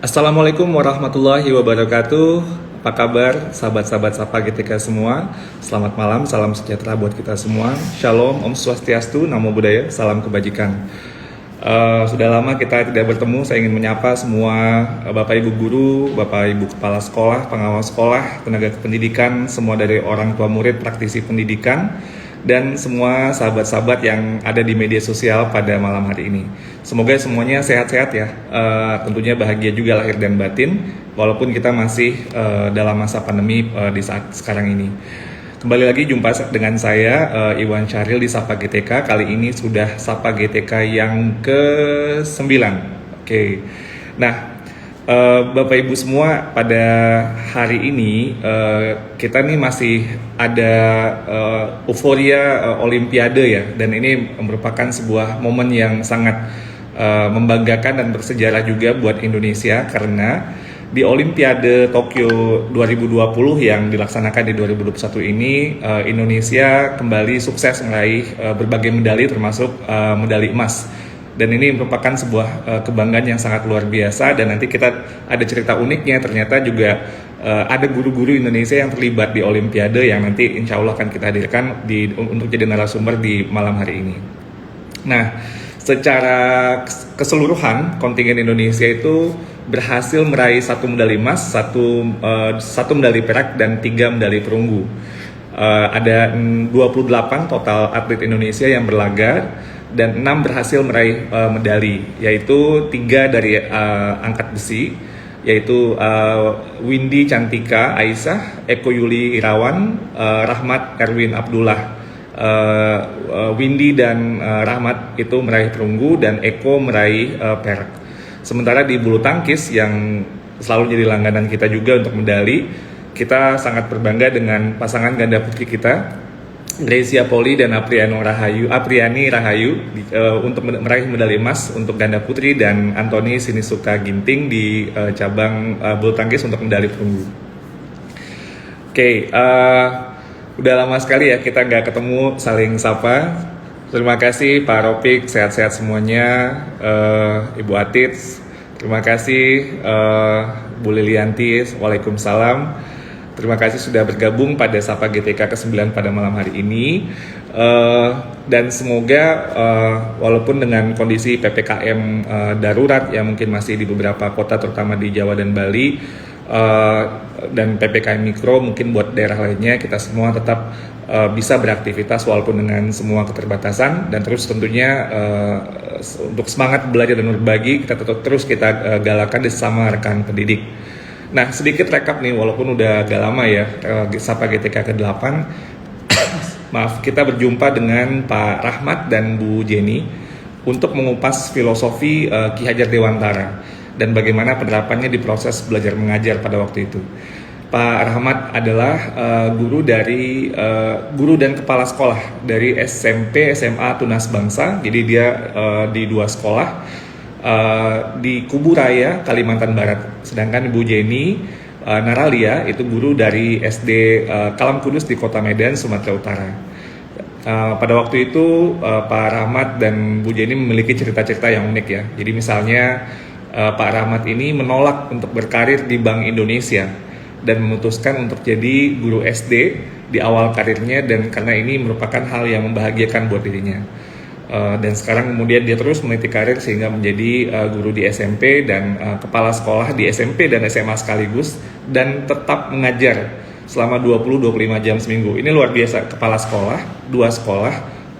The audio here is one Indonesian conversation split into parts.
Assalamualaikum warahmatullahi wabarakatuh. Apa kabar sahabat-sahabat Sapa GTK semua? Selamat malam, salam sejahtera buat kita semua. Shalom, Om Swastiastu, Namo Buddhaya, salam kebajikan. Sudah lama kita tidak bertemu. Saya ingin menyapa semua Bapak Ibu guru, Bapak Ibu kepala sekolah, pengawas sekolah, tenaga kependidikan, semua dari orang tua murid, praktisi pendidikan, dan semua sahabat-sahabat yang ada di media sosial pada malam hari ini. Semoga semuanya sehat-sehat ya, tentunya bahagia juga lahir dan batin, walaupun kita masih dalam masa pandemi di saat sekarang ini. Kembali lagi jumpa dengan saya Iwan Syahril di Sapa GTK. Kali ini sudah Sapa GTK yang ke-9. Oke. Nah, Bapak Ibu semua, pada hari ini kita nih masih ada euforia Olimpiade ya, dan ini merupakan sebuah momen yang sangat membanggakan dan bersejarah juga buat Indonesia, karena di Olimpiade Tokyo 2020 yang dilaksanakan di 2021 ini, Indonesia kembali sukses meraih berbagai medali termasuk medali emas. Dan ini merupakan sebuah kebanggaan yang sangat luar biasa, dan nanti kita ada cerita uniknya. Ternyata juga ada guru-guru Indonesia yang terlibat di Olimpiade yang nanti insya Allah akan kita hadirkan untuk jadi narasumber di malam hari ini. Nah, secara keseluruhan kontingen Indonesia itu berhasil meraih 1 medali emas, satu medali perak, dan 3 medali perunggu. Ada 28 total atlet Indonesia yang berlaga, dan 6 berhasil meraih medali, yaitu 3 dari angkat besi, yaitu Windy Cantika Aisyah, Eko Yuli Irawan, Rahmat Erwin Abdullah. Windy dan Rahmat itu meraih perunggu, dan Eko meraih perak. Sementara di bulu tangkis yang selalu jadi langganan kita juga untuk medali, kita sangat berbangga dengan pasangan ganda putri kita, Greysia Poli dan Apriani Rahayu untuk meraih medali emas untuk ganda putri, dan Anthony Sinisuka Ginting di cabang bulu tangkis untuk medali perunggu. Oke, udah lama sekali ya kita nggak ketemu, saling sapa. Terima kasih Pak Ropik, sehat-sehat semuanya. Ibu Atits, terima kasih. Bu Lilianti, waalaikumsalam. Terima kasih sudah bergabung pada Sapa GTK ke-9 pada malam hari ini. Dan semoga walaupun dengan kondisi PPKM darurat yang mungkin masih di beberapa kota terutama di Jawa dan Bali, dan PPKM mikro mungkin buat daerah lainnya, kita semua tetap bisa beraktivitas walaupun dengan semua keterbatasan, dan terus tentunya untuk semangat belajar dan berbagi kita terus galakan di sesama rekan pendidik. Nah, sedikit rekap nih, walaupun udah agak lama ya Sapa GTK ke-8. Maaf, kita berjumpa dengan Pak Rahmat dan Bu Jenny untuk mengupas filosofi Ki Hajar Dewantara dan bagaimana penerapannya di proses belajar mengajar pada waktu itu. Pak Rahmat adalah guru dan kepala sekolah dari SMP SMA Tunas Bangsa. Jadi dia di 2 sekolah di Kuburaya, Kalimantan Barat. Sedangkan Ibu Jenny Naralia itu guru dari SD Kalam Kudus di Kota Medan, Sumatera Utara. Pada waktu itu Pak Rahmat dan Bu Jenny memiliki cerita-cerita yang unik ya. Jadi misalnya Pak Rahmat ini menolak untuk berkarir di Bank Indonesia dan memutuskan untuk jadi guru SD di awal karirnya, dan karena ini merupakan hal yang membahagiakan buat dirinya. Dan sekarang kemudian dia terus meniti karir sehingga menjadi guru di SMP dan kepala sekolah di SMP dan SMA sekaligus, dan tetap mengajar selama 20-25 jam seminggu. Ini luar biasa, kepala sekolah, 2 sekolah,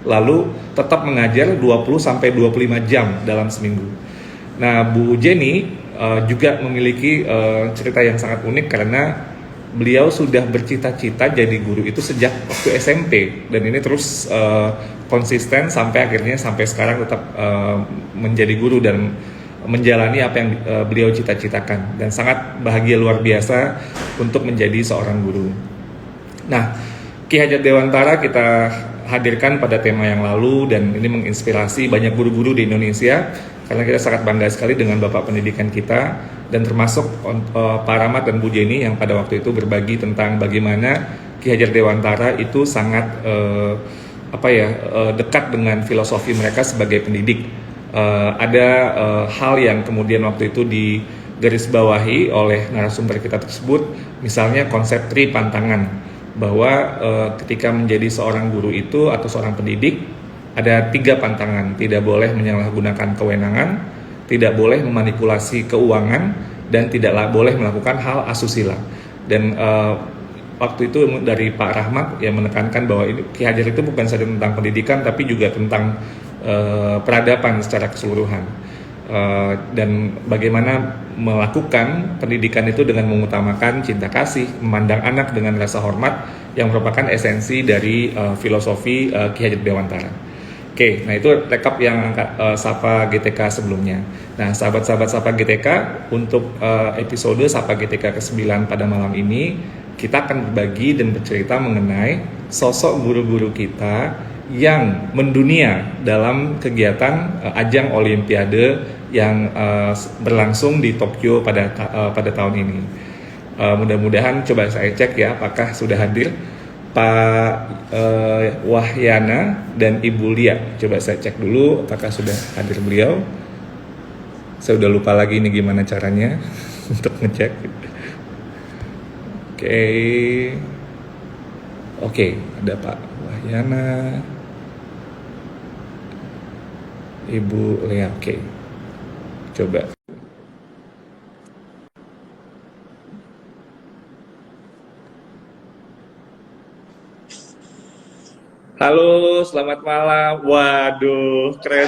lalu tetap mengajar 20-25 jam dalam seminggu. Nah, Bu Jenny juga memiliki cerita yang sangat unik, karena beliau sudah bercita-cita jadi guru itu sejak waktu SMP, dan ini terus konsisten sampai sekarang tetap menjadi guru dan menjalani apa yang beliau cita-citakan, dan sangat bahagia luar biasa untuk menjadi seorang guru. Nah, Ki Hajar Dewantara kita hadirkan pada tema yang lalu, dan ini menginspirasi banyak guru-guru di Indonesia, karena kita sangat bangga sekali dengan Bapak Pendidikan kita, dan termasuk Pak Rahmat dan Bu Jenny yang pada waktu itu berbagi tentang bagaimana Ki Hajar Dewantara itu sangat dekat dengan filosofi mereka sebagai pendidik. Ada hal yang kemudian waktu itu digarisbawahi oleh narasumber kita tersebut, misalnya konsep pantangan, bahwa ketika menjadi seorang guru itu atau seorang pendidik ada 3 pantangan: tidak boleh menyalahgunakan kewenangan, tidak boleh memanipulasi keuangan, dan tidaklah boleh melakukan hal asusila. Dan waktu itu dari Pak Rahmat yang menekankan bahwa Ki Hajar itu bukan saja tentang pendidikan tapi juga tentang peradaban secara keseluruhan, dan bagaimana melakukan pendidikan itu dengan mengutamakan cinta kasih, memandang anak dengan rasa hormat yang merupakan esensi dari filosofi Ki Hajar Dewantara. Oke, nah itu rekap yang Sapa GTK sebelumnya. Nah, sahabat-sahabat Sapa GTK, untuk episode Sapa GTK ke-9 pada malam ini, kita akan berbagi dan bercerita mengenai sosok guru-guru kita yang mendunia dalam kegiatan ajang Olimpiade yang berlangsung di Tokyo pada tahun ini. Mudah-mudahan coba saya cek ya apakah sudah hadir Pak Wahyana dan Ibu Lia. Coba saya cek dulu apakah sudah hadir beliau. Saya udah lupa lagi ini gimana caranya untuk ngecek. Oke, ada Pak Wahyana, Ibu Lia. Oke, coba. Halo, selamat malam. Waduh, keren.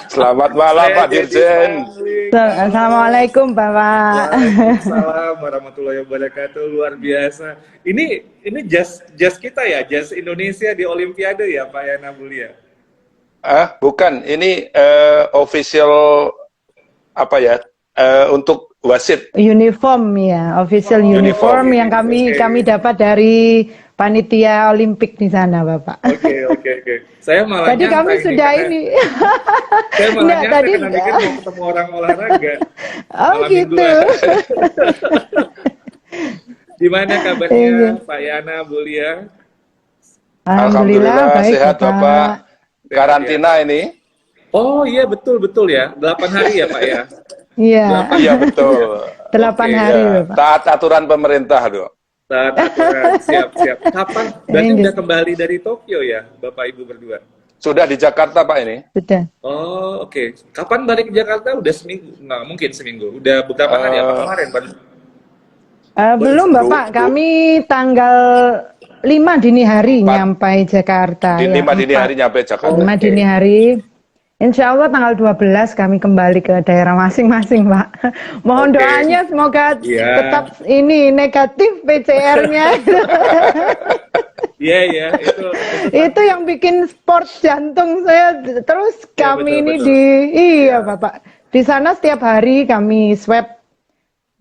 Selamat malam Pak Dirjen. Assalamualaikum Bapak. Waalaikumsalam warahmatullahi wabarakatuh. Luar biasa. Ini jas kita ya, jas Indonesia di Olimpiade ya, Pak Yana Bulia. Bukan, ini official apa ya? Untuk wasit. Uniform ya, official uniform yang kami dapat dari panitia Olimpik di sana, Bapak. Oke. Saya malah tadi kami sudah ini. Saya malah tadi mau ketemu orang olahraga. Oh gitu. Gimana kabarnya Pak Yana, Bulia? Alhamdulillah baik, sehat Bapak. Karantina ini. Oh iya betul ya. 8 hari ya Pak ya. Iya betul. 8 hari ya. Bapak. Taat aturan pemerintah loh. Siap. Kapan? Berarti udah kembali dari Tokyo ya, Bapak Ibu berdua? Sudah di Jakarta Pak ini. Sudah. Oh oke. Kapan balik ke Jakarta? Udah seminggu? Nggak mungkin seminggu. Udah beberapa hari apa kemarin baru? Belum Bapak. Kami tanggal 5 dini hari nyampe Jakarta. 5 dini hari nyampe Jakarta. 5 dini hari. Insya Allah tanggal 12 kami kembali ke daerah masing-masing, Pak. Mohon doanya semoga tetap ini negatif PCR-nya. Iya, itu yang bikin sport jantung saya. Terus kami Bapak. Di sana setiap hari kami swab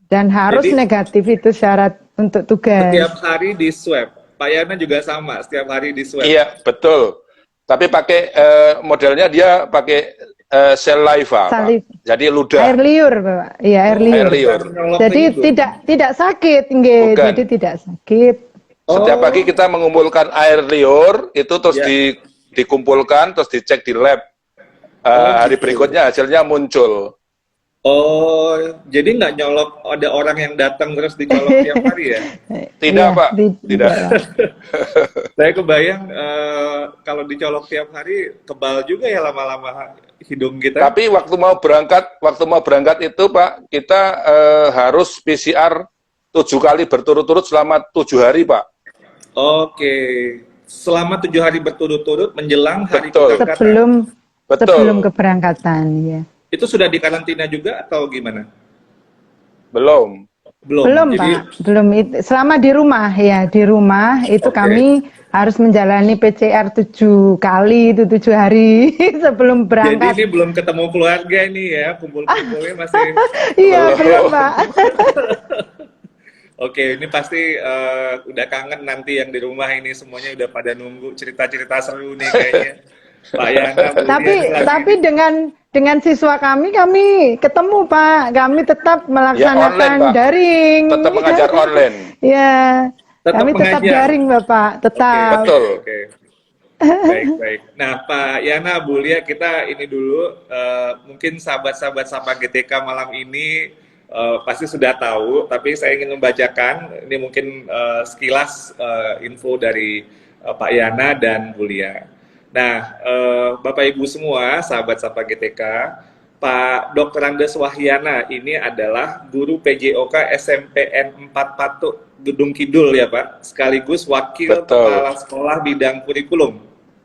dan harus negatif, itu syarat untuk tugas. Setiap hari di swab. Pak Yana juga sama, setiap hari di swab. Iya, betul. Tapi pakai modelnya dia pakai saliva, jadi ludah. Air liur, Bapak. Iya, air liur. Jadi tidak sakit, jadi tidak sakit. Setiap pagi kita mengumpulkan air liur itu terus dikumpulkan terus dicek di lab. Hari berikutnya hasilnya muncul. Oh, jadi nggak nyolok, ada orang yang datang terus dicolok tiap hari ya? Tidak, Pak. Tidak. Saya kebayang kalau dicolok tiap hari kebal juga ya lama-lama hidung kita. Tapi waktu mau berangkat itu Pak, kita harus PCR 7 kali berturut-turut selama 7 hari Pak. Oke, selama 7 hari berturut-turut menjelang hari keberangkatan. Sebelum keberangkatan, ya. Itu sudah dikarantina juga atau gimana? Belum, jadi... Pak. Belum. Selama di rumah ya, di rumah itu kami harus menjalani PCR 7 kali, itu 7 hari sebelum berangkat. Jadi ini belum ketemu keluarga nih ya, kumpul-kumpulnya masih. Iya, belum Pak. Oke, ini pasti udah kangen nanti yang di rumah ini, semuanya udah pada nunggu cerita-cerita seru nih kayaknya. Pak Yana, tapi dengan siswa kami ketemu Pak, kami tetap melaksanakan daring. Tetap mengajar online. Ya, kami tetap daring Bapak, tetap. Betul. Baik, baik. Nah, Pak Yana, Bu Lia, kita ini dulu, mungkin sahabat-sahabat Sapa GTK malam ini pasti sudah tahu, tapi saya ingin membacakan, ini mungkin sekilas info dari Pak Yana dan Bu Lia. Nah, Bapak Ibu semua, sahabat Sapa GTK, Pak Dr. Andes Wahyana ini adalah guru PJOK SMPN 4 Patuk Gedung Kidul ya Pak, sekaligus Wakil Betul. Kepala Sekolah Bidang Kurikulum.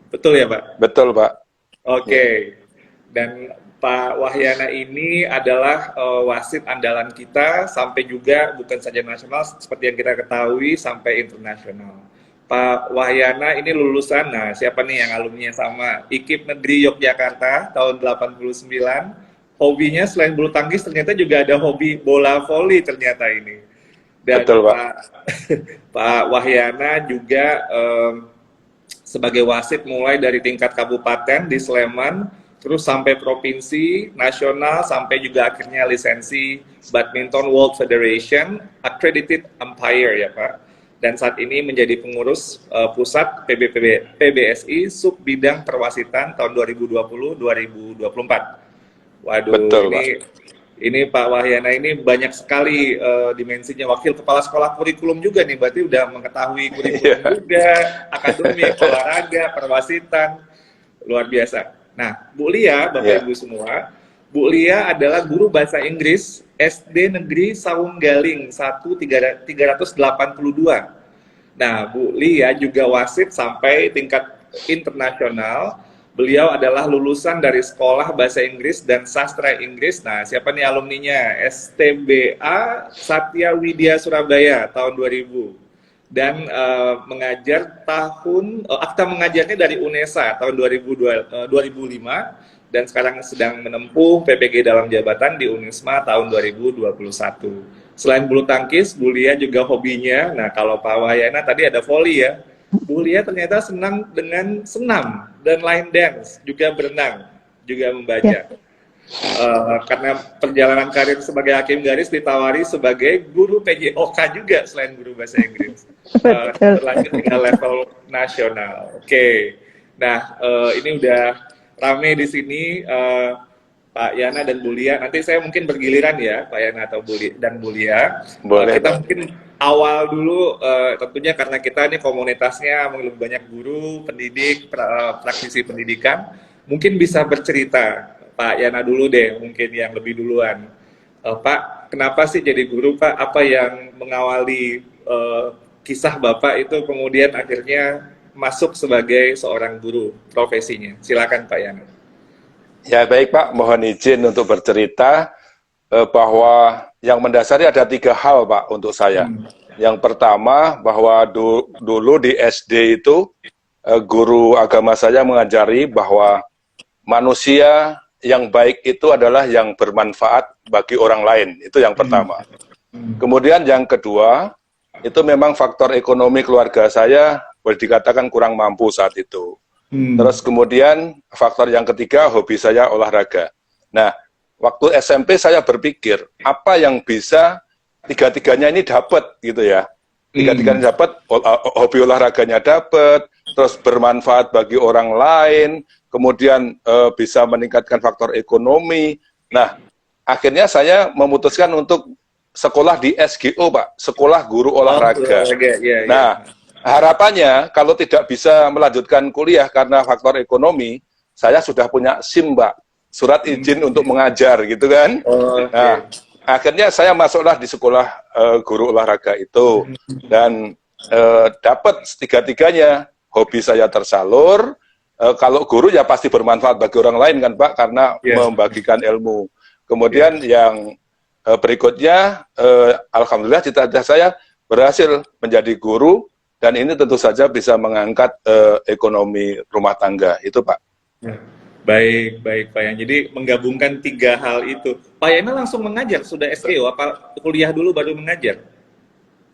Betul ya Pak? Betul, Pak. Oke. Dan Pak Wahyana ini adalah wasit andalan kita sampai juga bukan saja nasional seperti yang kita ketahui sampai internasional. Pak Wahyana ini lulusan, nah siapa nih yang alumninya sama? IKIP Negeri Yogyakarta tahun 89. Hobinya selain bulu tangkis ternyata juga ada hobi bola voli ternyata ini. Dan Betul, Pak. Pak Wahyana juga sebagai wasit mulai dari tingkat kabupaten di Sleman, terus sampai provinsi, nasional, sampai juga akhirnya lisensi Badminton World Federation, accredited umpire ya Pak. Dan saat ini menjadi pengurus pusat PBSI sub bidang perwasitan tahun 2020-2024. Waduh, Betul, ini Pak Wahyana ini banyak sekali dimensinya, wakil kepala sekolah kurikulum juga nih, berarti udah mengetahui kurikulum juga, akademik, olahraga, perwasitan, luar biasa. Nah, Bu Lia, Bapak Ibu semua, Bu Lia adalah guru bahasa Inggris SD Negeri Saunggaling 1382. Nah, Bu Lia juga wasit sampai tingkat internasional. Beliau adalah lulusan dari Sekolah Bahasa Inggris dan Sastra Inggris. Nah, siapa nih alumninya? STBA Satya Widya Surabaya tahun 2000. Dan mengajar akta mengajarnya dari UNESA tahun 2005 dan sekarang sedang menempuh PPG dalam jabatan di Unisma tahun 2021. Selain bulu tangkis, Bu Lia juga hobinya. Nah, kalau Pak Wahyana tadi ada voli ya. Bu Lia ternyata senang dengan senam dan line dance, juga berenang, juga membaca. Karena perjalanan karir sebagai hakim garis ditawari sebagai guru PJOK juga selain guru bahasa Inggris. Berlanjut hingga level nasional. Oke. Nah, ini udah rame di sini Pak Yana dan Bu Lia. Nanti saya mungkin bergiliran ya, Pak Yana atau Bu Lia. Boleh, kita Pak. mungkin awal dulu tentunya karena kita ini komunitasnya lebih banyak guru, pendidik, praktisi pendidikan. Mungkin bisa bercerita, Pak Yana dulu deh, mungkin yang lebih duluan. Pak, kenapa sih jadi guru, Pak? Apa yang mengawali kisah Bapak itu kemudian akhirnya masuk sebagai seorang guru profesinya? Silakan Pak Yana. Ya baik Pak, mohon izin untuk bercerita bahwa yang mendasari ada 3 hal Pak untuk saya. Yang pertama bahwa dulu di SD itu guru agama saya mengajari bahwa manusia yang baik itu adalah yang bermanfaat bagi orang lain. Itu yang pertama. Kemudian yang kedua, itu memang faktor ekonomi keluarga saya boleh dikatakan kurang mampu saat itu. Terus kemudian faktor yang ketiga, hobi saya olahraga. Nah, waktu SMP saya berpikir, apa yang bisa tiga-tiganya ini dapat gitu ya. Tiga-tiganya dapat, hobi olahraganya dapat, terus bermanfaat bagi orang lain, kemudian bisa meningkatkan faktor ekonomi. Nah, akhirnya saya memutuskan untuk sekolah di SGO, Pak, Sekolah Guru Olahraga. Nah, harapannya kalau tidak bisa melanjutkan kuliah karena faktor ekonomi, saya sudah punya SIM, Pak, surat izin untuk mengajar gitu kan. Nah, akhirnya saya masuklah di sekolah guru olahraga itu dan dapat tiga-tiganya. Hobi saya tersalur, kalau guru ya pasti bermanfaat bagi orang lain kan Pak, karena membagikan ilmu. Kemudian yang berikutnya, alhamdulillah cita-cita saya berhasil menjadi guru. Dan ini tentu saja bisa mengangkat ekonomi rumah tangga, itu Pak. Baik, baik Pak Yan. Jadi menggabungkan 3 hal itu. Pak Yana langsung mengajar, sudah SGO, apa kuliah dulu baru mengajar?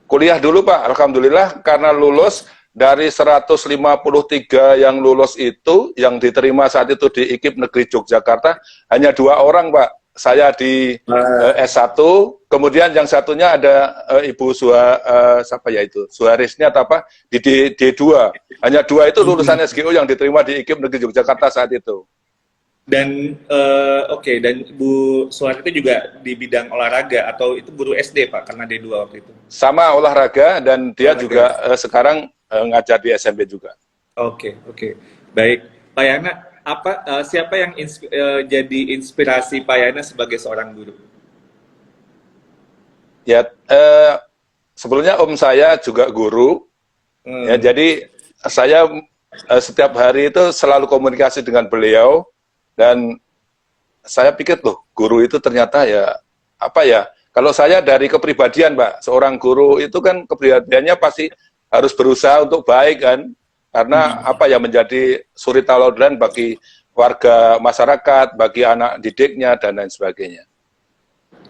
Kuliah dulu Pak, alhamdulillah karena lulus dari 153 yang lulus itu, yang diterima saat itu di IKIP Negeri Yogyakarta, hanya 2 orang Pak. saya di S1, kemudian yang satunya ada Ibu siapa ya itu, Suharisni atau apa, di D2. Hanya 2 itu lulusan SGO yang diterima di IKIP Negeri Yogyakarta saat itu. Dan oke, dan Bu Suharti juga di bidang olahraga atau itu guru SD Pak karena D2 waktu itu? Sama olahraga dan dia juga sekarang ngajar di SMP juga. Oke, baik. Pak Yana, siapa yang jadi inspirasi Pak Yana sebagai seorang guru? Ya, sebelumnya om saya juga guru, ya, jadi saya setiap hari itu selalu komunikasi dengan beliau. Dan saya pikir loh, guru itu ternyata ya, apa ya, kalau saya dari kepribadian Pak, seorang guru itu kan kepribadiannya pasti harus berusaha untuk baik kan, karena apa ya, menjadi suri tauladan bagi warga masyarakat, bagi anak didiknya, dan lain sebagainya.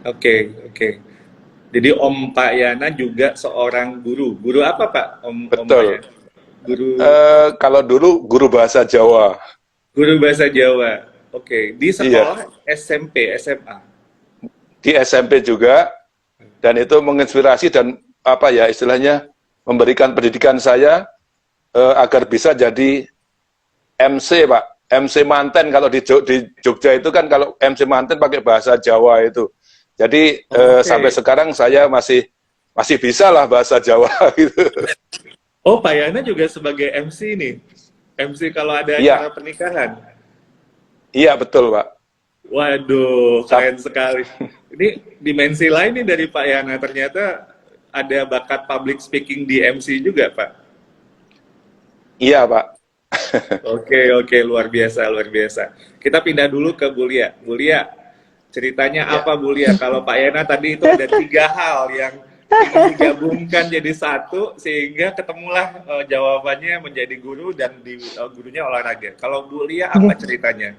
Oke. Jadi Om Pak Yana juga seorang guru. Guru apa Pak? Betul. Om guru. Kalau dulu guru bahasa Jawa. Guru bahasa Jawa. Oke, di sekolah SMP, SMA. Di SMP juga, dan itu menginspirasi dan apa ya istilahnya memberikan pendidikan saya agar bisa jadi MC Pak, MC manten. Kalau di Jogja itu kan kalau MC manten pakai bahasa Jawa itu. Jadi sampai sekarang saya masih bisa lah bahasa Jawa gitu. Oh, Pak Yana juga sebagai MC nih. MC kalau ada acara pernikahan. Iya betul Pak. Waduh, keren sekali. Ini dimensi lain nih dari Pak Yana. Ternyata ada bakat public speaking di MC juga Pak. Iya Pak. Oke, luar biasa. Kita pindah dulu ke Bu Lia. Bu Lia, ceritanya apa Bu Lia? Kalau Pak Yana tadi itu ada 3 hal yang ingin digabungkan jadi satu sehingga ketemulah jawabannya menjadi guru dan gurunya olahraga. Kalau Bu Lia apa ceritanya?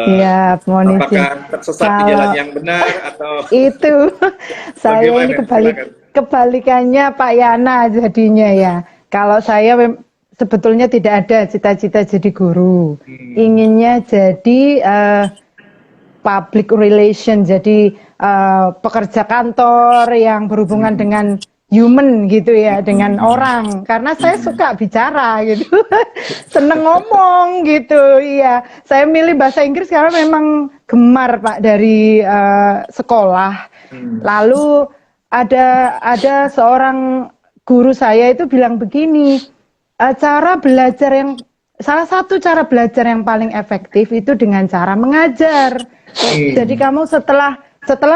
Ya, mohon izin. Apakah tersesat di jalan yang benar atau itu saya ini kebalikannya Pak Yana jadinya ya. Kalau saya sebetulnya tidak ada cita-cita jadi guru, inginnya jadi public relation, jadi pekerja kantor yang berhubungan dengan human gitu ya, dengan orang, karena saya suka bicara gitu. Seneng ngomong gitu. Iya, saya milih bahasa Inggris karena memang gemar Pak dari sekolah. Lalu ada seorang guru saya itu bilang begini, salah satu cara belajar yang paling efektif itu dengan cara mengajar. Jadi kamu setelah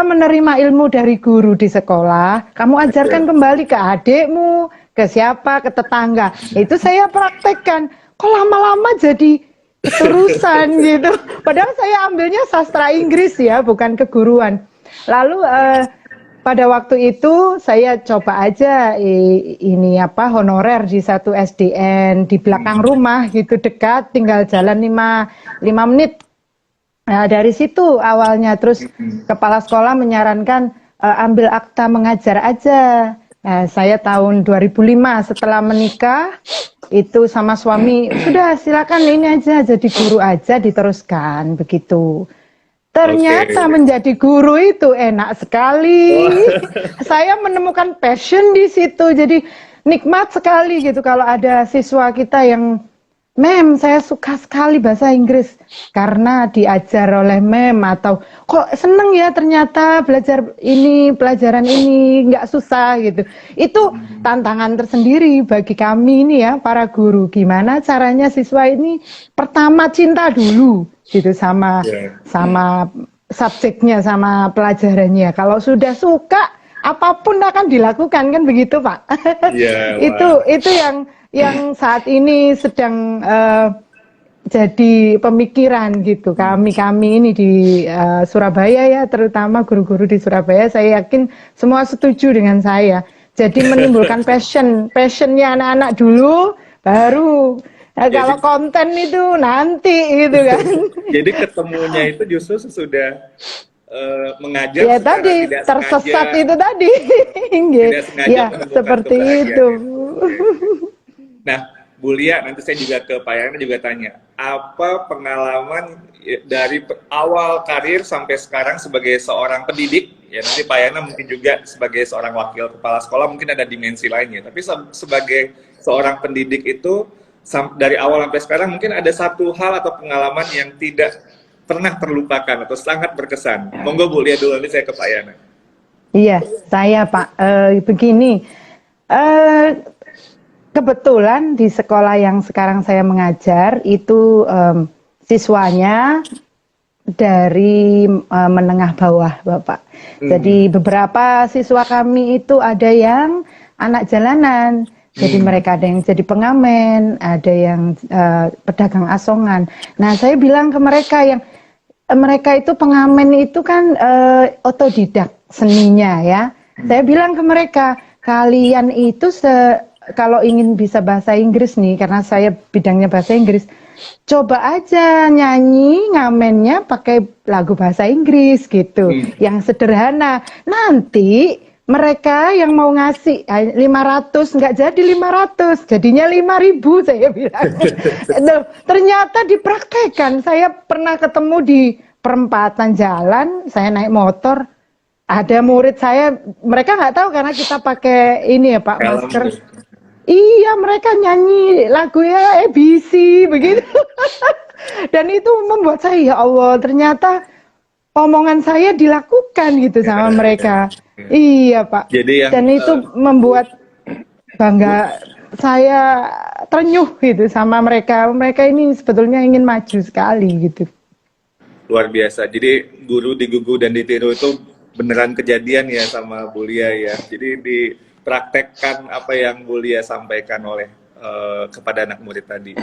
menerima ilmu dari guru di sekolah, kamu ajarkan kembali ke adikmu, ke siapa, ke tetangga. Itu saya praktekkan. Kok lama-lama jadi keterusan gitu. Padahal saya ambilnya sastra Inggris ya, bukan keguruan. Lalu pada waktu itu saya coba aja honorer di satu SDN di belakang rumah gitu, dekat, tinggal jalan 5 menit. Nah, dari situ awalnya, terus kepala sekolah menyarankan ambil akta mengajar aja. Nah, saya tahun 2005 setelah menikah itu sama suami, sudah silakan ini aja jadi guru aja, diteruskan begitu. Ternyata menjadi guru itu enak sekali. Saya menemukan passion di situ, jadi nikmat sekali gitu kalau ada siswa kita yang, Mem, saya suka sekali bahasa Inggris karena diajar oleh Mem, atau kok seneng ya ternyata belajar ini, pelajaran ini nggak susah gitu. Itu tantangan tersendiri bagi kami ini ya, para guru. Gimana caranya siswa ini pertama cinta dulu gitu sama subjeknya, sama pelajarannya. Kalau sudah suka, apapun akan dilakukan, kan begitu Pak? Itu yang saat ini sedang jadi pemikiran gitu. Kami ini di Surabaya ya, terutama guru-guru di Surabaya, saya yakin semua setuju dengan saya. Jadi menimbulkan passionnya anak-anak dulu, baru kalau konten itu nanti gitu kan. Jadi ketemunya itu justru sesudah mengajar ya tadi tidak tersesat sengaja, itu tadi. tidak sengaja Ya seperti itu. Nah, Bu Lia, nanti saya juga ke Pak Yana juga tanya, apa pengalaman dari awal karir sampai sekarang sebagai seorang pendidik, ya nanti Pak Yana mungkin juga sebagai seorang wakil kepala sekolah mungkin ada dimensi lainnya, tapi sebagai seorang pendidik itu dari awal sampai sekarang mungkin ada satu hal atau pengalaman yang tidak pernah terlupakan atau sangat berkesan. Monggo Bu Lia dulu, nanti saya ke Pak Yana. Iya, saya Pak, begini, kebetulan di sekolah yang sekarang saya mengajar itu siswanya dari menengah bawah, Bapak. Jadi beberapa siswa kami itu ada yang anak jalanan, jadi mereka ada yang jadi pengamen, ada yang pedagang asongan. Nah, saya bilang ke mereka yang mereka itu pengamen itu kan otodidak seninya ya. Saya bilang ke mereka, kalian itu kalau ingin bisa bahasa Inggris nih, karena saya bidangnya bahasa Inggris, coba aja nyanyi ngamennya pakai lagu bahasa Inggris gitu, yang sederhana. Nanti mereka yang mau ngasih 500, nggak jadi 500, jadinya 5.000, saya bilang. Ternyata dipraktekkan. Saya pernah ketemu di perempatan jalan, saya naik motor, ada murid saya, mereka nggak tahu karena kita pakai ini ya Pak, masker. Iya, mereka nyanyi lagu ya ABC begitu. Dan itu membuat saya, ya Allah, ternyata omongan saya dilakukan gitu sama mereka. Iya Pak. Dan itu membuat bangga, saya terenyuh gitu sama mereka. Mereka ini sebetulnya ingin maju sekali gitu. Luar biasa. Jadi guru digugu dan ditiru itu beneran kejadian ya sama Bu Lia ya. Jadi dipraktekkan apa yang Bu Lia sampaikan oleh kepada anak murid tadi.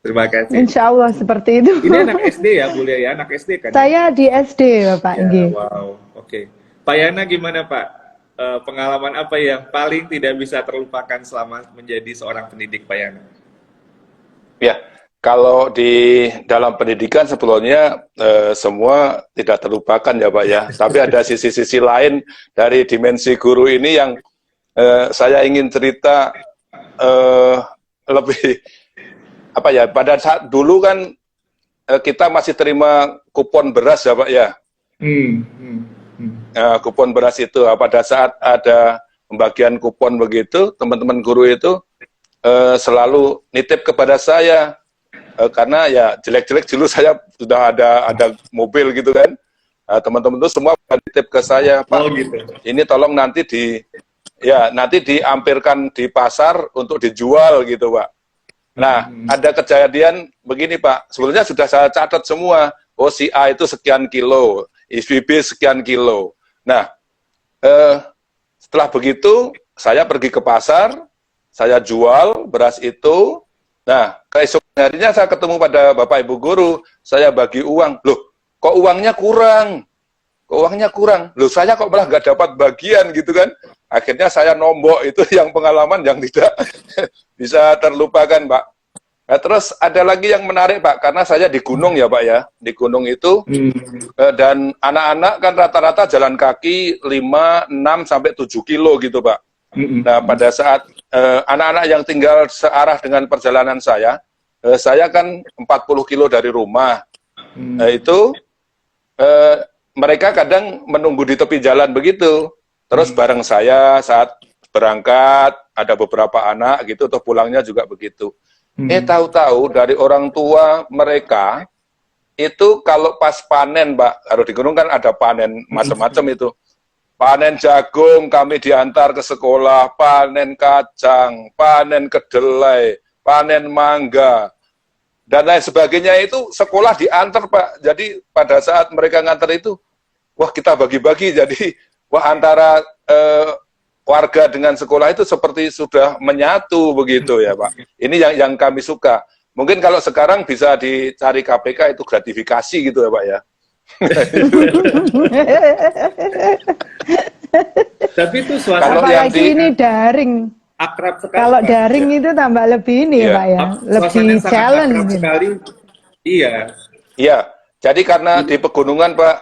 Terima kasih. Insya Allah seperti itu. Ini anak SD ya Bu Lia ya, anak SD kan? Saya di SD Bapak. Ya, wow, oke. Pak Yana gimana Pak? Pengalaman apa yang paling tidak bisa terlupakan selama menjadi seorang pendidik Pak Yana? Ya, kalau di dalam pendidikan sebetulnya semua tidak terlupakan ya Pak ya. Tapi ada sisi-sisi lain dari dimensi guru ini yang saya ingin cerita lebih apa ya. Pada saat dulu kan kita masih terima kupon beras ya Pak ya. Kupon beras itu pada saat ada pembagian kupon begitu, teman-teman guru itu selalu nitip kepada saya. Karena ya jelek-jelek dulu saya sudah ada mobil gitu kan, teman-teman itu semua titip ke saya, Pak, gitu. Ini tolong nanti nanti diampirkan di pasar untuk dijual gitu Pak. Nah ada kejadian begini Pak, sebetulnya sudah saya catat semua, oh si A itu sekian kilo, si B sekian kilo. Nah setelah begitu saya pergi ke pasar, saya jual beras itu. Nah, keesokan harinya saya ketemu pada Bapak Ibu Guru, saya bagi uang. Loh, kok uangnya kurang? Kok uangnya kurang? Loh, saya kok malah nggak dapat bagian gitu kan? Akhirnya saya nombok, itu yang pengalaman yang tidak bisa terlupakan, Pak. Nah, terus ada lagi yang menarik, Pak, karena saya di gunung ya, Pak ya. Di gunung itu, dan anak-anak kan rata-rata jalan kaki 5, 6, sampai 7 kilo gitu, Pak. Nah, pada saat anak-anak yang tinggal searah dengan perjalanan saya kan 40 kilo dari rumah. Itu mereka kadang menunggu di tepi jalan begitu. Terus bareng saya saat berangkat, ada beberapa anak gitu, atau pulangnya juga begitu. Tahu-tahu dari orang tua mereka, itu kalau pas panen, Pak, kalau di gunung kan ada panen macam-macam itu. Panen jagung kami diantar ke sekolah, panen kacang, panen kedelai, panen mangga, dan lain sebagainya itu sekolah diantar Pak. Jadi pada saat mereka ngantar itu, wah kita bagi-bagi, jadi wah antara warga dengan sekolah itu seperti sudah menyatu begitu ya Pak. Ini yang kami suka. Mungkin kalau sekarang bisa dicari KPK itu gratifikasi gitu ya Pak ya. Tapi itu suasana apalagi ini daring, akrab sekali. Kalau daring ya, itu tambah lebih ini ya Pak ya, lebih challenge sekali. Iya. Iya. Jadi karena di pegunungan Pak,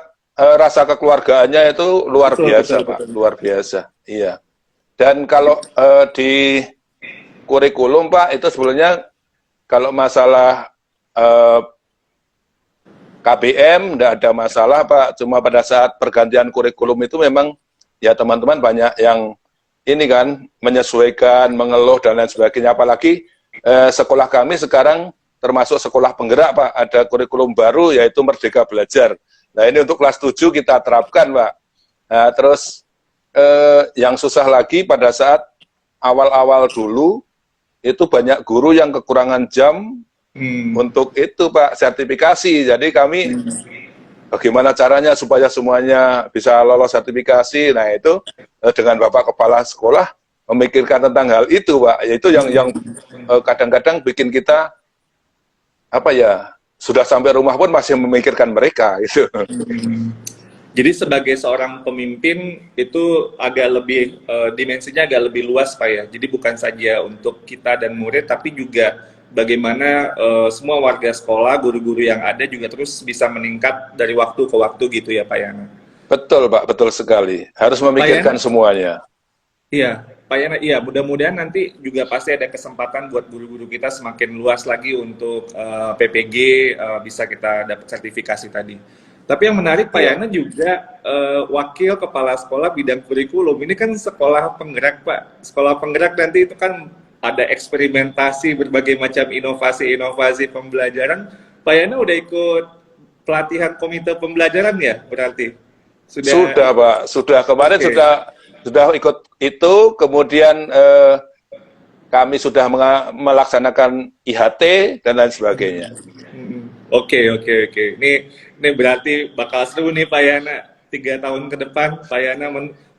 rasa kekeluargaannya itu luar biasa Pak, luar biasa. Iya. Dan kalau di kurikulum Pak, itu sebenarnya kalau masalah KBM tidak ada masalah Pak, cuma pada saat pergantian kurikulum itu memang ya teman-teman banyak yang ini kan menyesuaikan, mengeluh dan lain sebagainya. Apalagi sekolah kami sekarang termasuk sekolah penggerak Pak, ada kurikulum baru yaitu Merdeka Belajar. Nah ini untuk kelas 7 kita terapkan Pak. Nah, terus yang susah lagi pada saat awal-awal dulu itu banyak guru yang kekurangan jam untuk itu Pak, sertifikasi. Jadi kami bagaimana caranya supaya semuanya bisa lolos sertifikasi. Nah itu dengan Bapak Kepala Sekolah memikirkan tentang hal itu Pak. Yaitu yang kadang-kadang bikin kita apa ya, sudah sampai rumah pun masih memikirkan mereka gitu. Jadi sebagai seorang pemimpin itu agak lebih dimensinya agak lebih luas Pak ya. Jadi bukan saja untuk kita dan murid, tapi juga bagaimana semua warga sekolah, guru-guru yang ada juga terus bisa meningkat dari waktu ke waktu gitu ya Pak Yana. Betul Pak, betul sekali. Harus memikirkan semuanya. Iya, Pak Yana, iya mudah-mudahan nanti juga pasti ada kesempatan buat guru-guru kita semakin luas lagi untuk PPG bisa kita dapat sertifikasi tadi. Tapi yang menarik Pak Yana juga wakil kepala sekolah bidang kurikulum. Ini kan sekolah penggerak Pak. Sekolah penggerak nanti itu kan ada eksperimentasi berbagai macam inovasi-inovasi pembelajaran. Pak Yana udah ikut pelatihan komite pembelajaran ya berarti? Sudah Pak, sudah kemarin sudah ikut itu, kemudian kami sudah melaksanakan IHT dan lain sebagainya. Oke. Ini berarti bakal seru nih Pak Yana. 3 tahun ke depan Pak Yana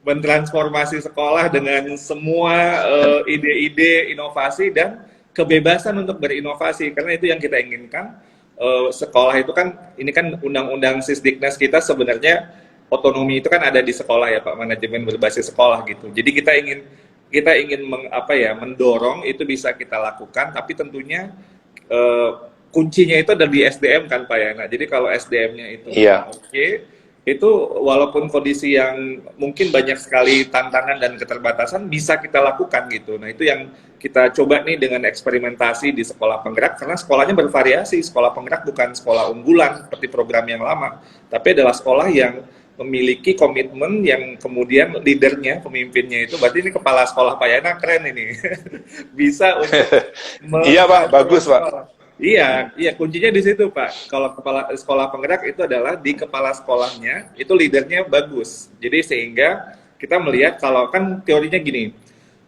mentransformasi sekolah dengan semua ide-ide inovasi dan kebebasan untuk berinovasi. Karena itu yang kita inginkan. Sekolah itu kan, ini kan undang-undang Sisdiknas kita sebenarnya otonomi itu kan ada di sekolah ya Pak, manajemen berbasis sekolah gitu. Jadi kita ingin mendorong itu bisa kita lakukan, tapi tentunya kuncinya itu ada di SDM kan Pak Yana. Jadi kalau SDM-nya itu oke, itu walaupun kondisi yang mungkin banyak sekali tantangan dan keterbatasan bisa kita lakukan gitu. Nah itu yang kita coba nih dengan eksperimentasi di sekolah penggerak, karena sekolahnya bervariasi. Sekolah penggerak bukan sekolah unggulan seperti program yang lama, tapi adalah sekolah yang memiliki komitmen yang kemudian leadernya, pemimpinnya itu, berarti ini kepala sekolah Pak Yana keren ini. Bisa untuk iya Pak, bagus Pak. Iya, kuncinya di situ Pak. Kalau kepala sekolah penggerak itu adalah di kepala sekolahnya, itu leadernya bagus. Jadi sehingga kita melihat kalau kan teorinya gini,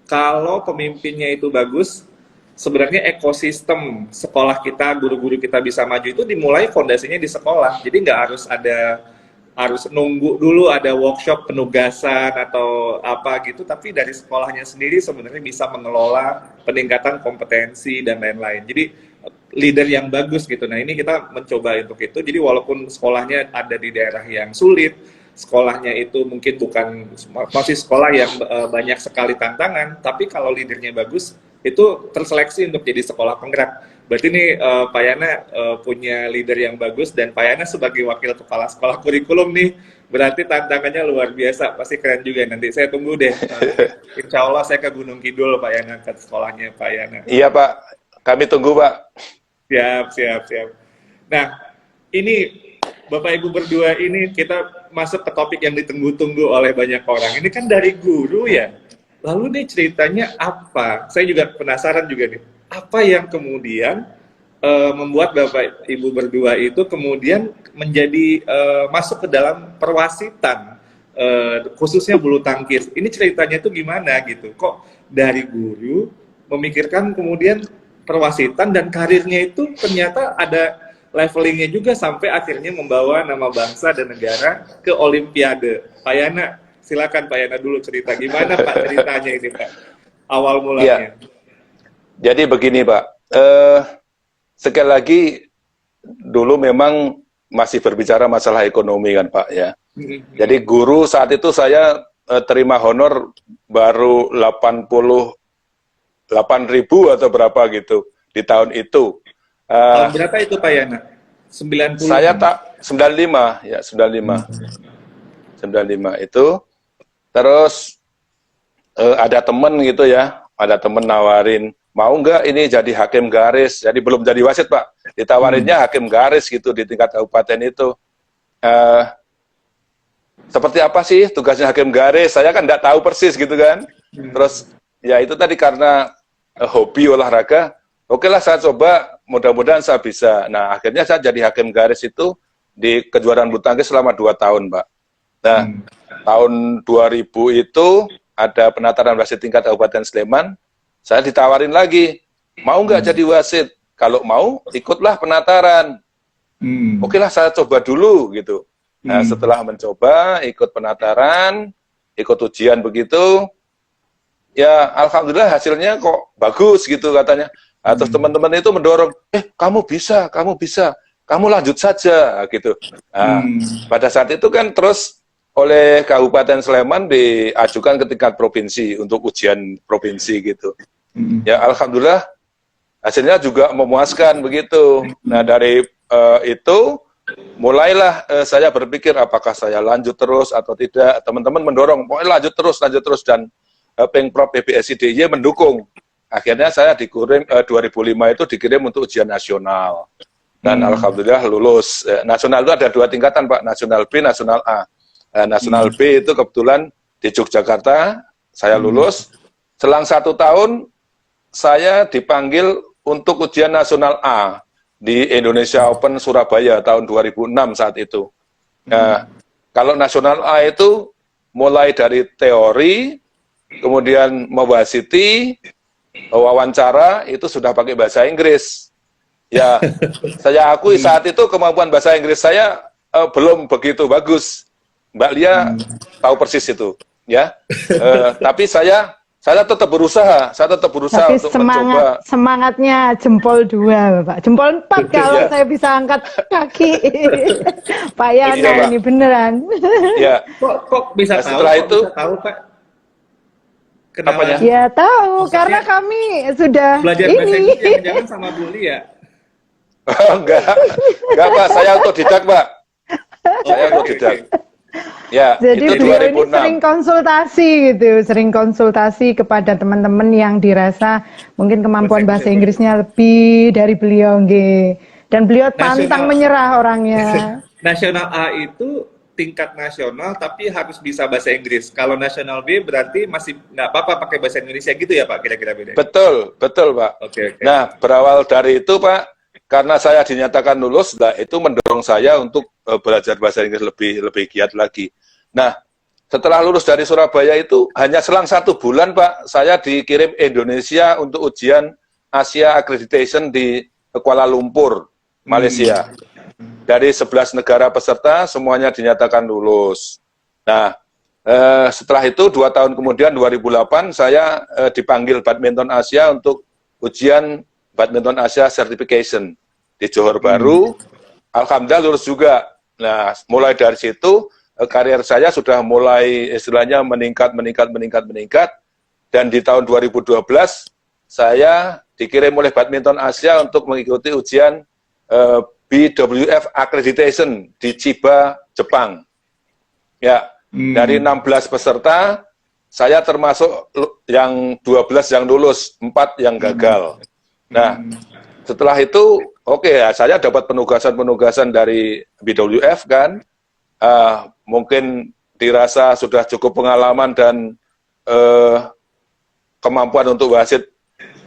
kalau pemimpinnya itu bagus, sebenarnya ekosistem sekolah kita, guru-guru kita bisa maju itu dimulai fondasinya di sekolah. Jadi nggak harus nunggu dulu ada workshop penugasan atau apa gitu, tapi dari sekolahnya sendiri sebenarnya bisa mengelola peningkatan kompetensi dan lain-lain. Jadi leader yang bagus gitu. Nah ini kita mencoba untuk itu. Jadi walaupun sekolahnya ada di daerah yang sulit, sekolahnya itu mungkin masih sekolah yang banyak sekali tantangan, tapi kalau leadernya bagus, itu terseleksi untuk jadi sekolah penggerak. Berarti ini Pak Yana punya leader yang bagus, dan Pak Yana sebagai wakil kepala sekolah kurikulum nih, berarti tantangannya luar biasa, pasti keren juga. Nanti saya tunggu deh. Insya Allah saya ke Gunung Kidul Pak Yana, ke sekolahnya Pak Yana. Iya Pak, kami tunggu Pak. Siap. Nah, ini Bapak Ibu berdua ini kita masuk ke topik yang ditunggu-tunggu oleh banyak orang. Ini kan dari guru ya. Lalu nih ceritanya apa? Saya juga penasaran juga nih. Apa yang kemudian membuat Bapak Ibu berdua itu kemudian menjadi masuk ke dalam perwasitan, khususnya bulu tangkis. Ini ceritanya itu gimana gitu? Kok dari guru memikirkan kemudian perwasitan, dan karirnya itu ternyata ada levelingnya juga sampai akhirnya membawa nama bangsa dan negara ke Olimpiade. Pak Yana, silakan Pak Yana dulu cerita gimana Pak ceritanya ini Pak, awal mulanya. Ya. Jadi begini Pak, sekali lagi dulu memang masih berbicara masalah ekonomi kan Pak ya. Jadi guru saat itu saya terima honor baru 88.000 atau berapa gitu di tahun itu. Tahun berapa itu Pak Yana? 90. Saya tak 95 ya, 95 itu. Terus ada temen gitu ya, ada temen nawarin mau nggak ini jadi hakim garis, jadi belum jadi wasit Pak, ditawarinnya hakim garis gitu di tingkat kabupaten itu. Seperti apa sih tugasnya hakim garis, saya kan nggak tahu persis gitu kan. Terus ya itu tadi karena hobi olahraga, oke lah saya coba, mudah-mudahan saya bisa. Nah akhirnya saya jadi hakim garis itu di kejuaraan bulu tangkis selama 2 tahun Pak. Nah tahun 2000 itu ada penataran wasit tingkat Kabupaten Sleman, saya ditawarin lagi, mau nggak jadi wasit? Kalau mau, ikutlah penataran. Oke lah, saya coba dulu gitu. Nah, setelah mencoba, ikut penataran, ikut ujian begitu, ya alhamdulillah hasilnya kok bagus gitu katanya. Nah, terus teman-teman itu mendorong, kamu bisa, kamu lanjut saja gitu. Nah, pada saat itu kan terus oleh Kabupaten Sleman diajukan ke tingkat provinsi untuk ujian provinsi gitu. Ya alhamdulillah hasilnya juga memuaskan begitu. Nah dari itu mulailah saya berpikir apakah saya lanjut terus atau tidak. Teman-teman mendorong, pokoknya lanjut terus dan Pemprov PBSI DIY mendukung. Akhirnya saya dikirim 2005 itu dikirim untuk ujian nasional dan alhamdulillah lulus. Nasional itu ada 2 tingkatan Pak, nasional B, nasional A. Nasional B itu kebetulan di Yogyakarta saya lulus. Selang 1 tahun saya dipanggil untuk ujian nasional A di Indonesia Open Surabaya tahun 2006 saat itu. Nah, kalau nasional A itu mulai dari teori, kemudian mewasiti, wawancara, itu sudah pakai bahasa Inggris. Ya, saya akui saat itu kemampuan bahasa Inggris saya belum begitu bagus. Mbak Lia tahu persis itu, ya. Tapi saya tetap berusaha, Tapi untuk mencoba. Semangatnya jempol 2, Bapak. Jempol 4 kalau saya bisa angkat kaki. Pak Yana Iya, Pak. ini beneran. Ya, Kok bisa Nah, tahu? setelah Kok itu- bisa tahu Pak? Kenalan Apanya? Ya tahu, Maksudnya karena kami sudah belajar bahasa ini. Inggris jangan sama Bu Lia. enggak Pak, saya otodidak Pak. Saya otodidak. Ya, Jadi itu beliau ini 2006. sering konsultasi kepada teman-teman yang dirasa mungkin kemampuan bahasa Inggrisnya lebih dari beliau, nggih. Dan beliau pantang Nasional. menyerah orangnya. Nasional A itu tingkat nasional tapi harus bisa bahasa Inggris. Kalau nasional B berarti masih nggak apa-apa pakai bahasa Indonesia gitu ya Pak, kira-kira beda. Betul Pak. Oke. Nah, berawal dari itu Pak, karena saya dinyatakan lulus, nah itu mendorong saya untuk belajar bahasa Inggris lebih giat lagi. Nah, setelah lulus dari Surabaya itu hanya selang 1 bulan Pak, saya dikirim Indonesia untuk ujian Asia Accreditation di Kuala Lumpur, Malaysia. Dari 11 negara peserta semuanya dinyatakan lulus. Nah, setelah itu 2 tahun kemudian 2008 saya dipanggil Badminton Asia untuk ujian Badminton Asia Certification di Johor Bahru. Alhamdulillah lulus juga. Nah, mulai dari situ karier saya sudah mulai istilahnya meningkat dan di tahun 2012 saya dikirim oleh Badminton Asia untuk mengikuti ujian BWF Accreditation di Chiba, Jepang. Ya, dari 16 peserta saya termasuk yang 12 yang lulus, 4 yang gagal. Nah, setelah itu oke ya, saya dapat penugasan dari BWF kan. Mungkin dirasa sudah cukup pengalaman dan kemampuan untuk wasit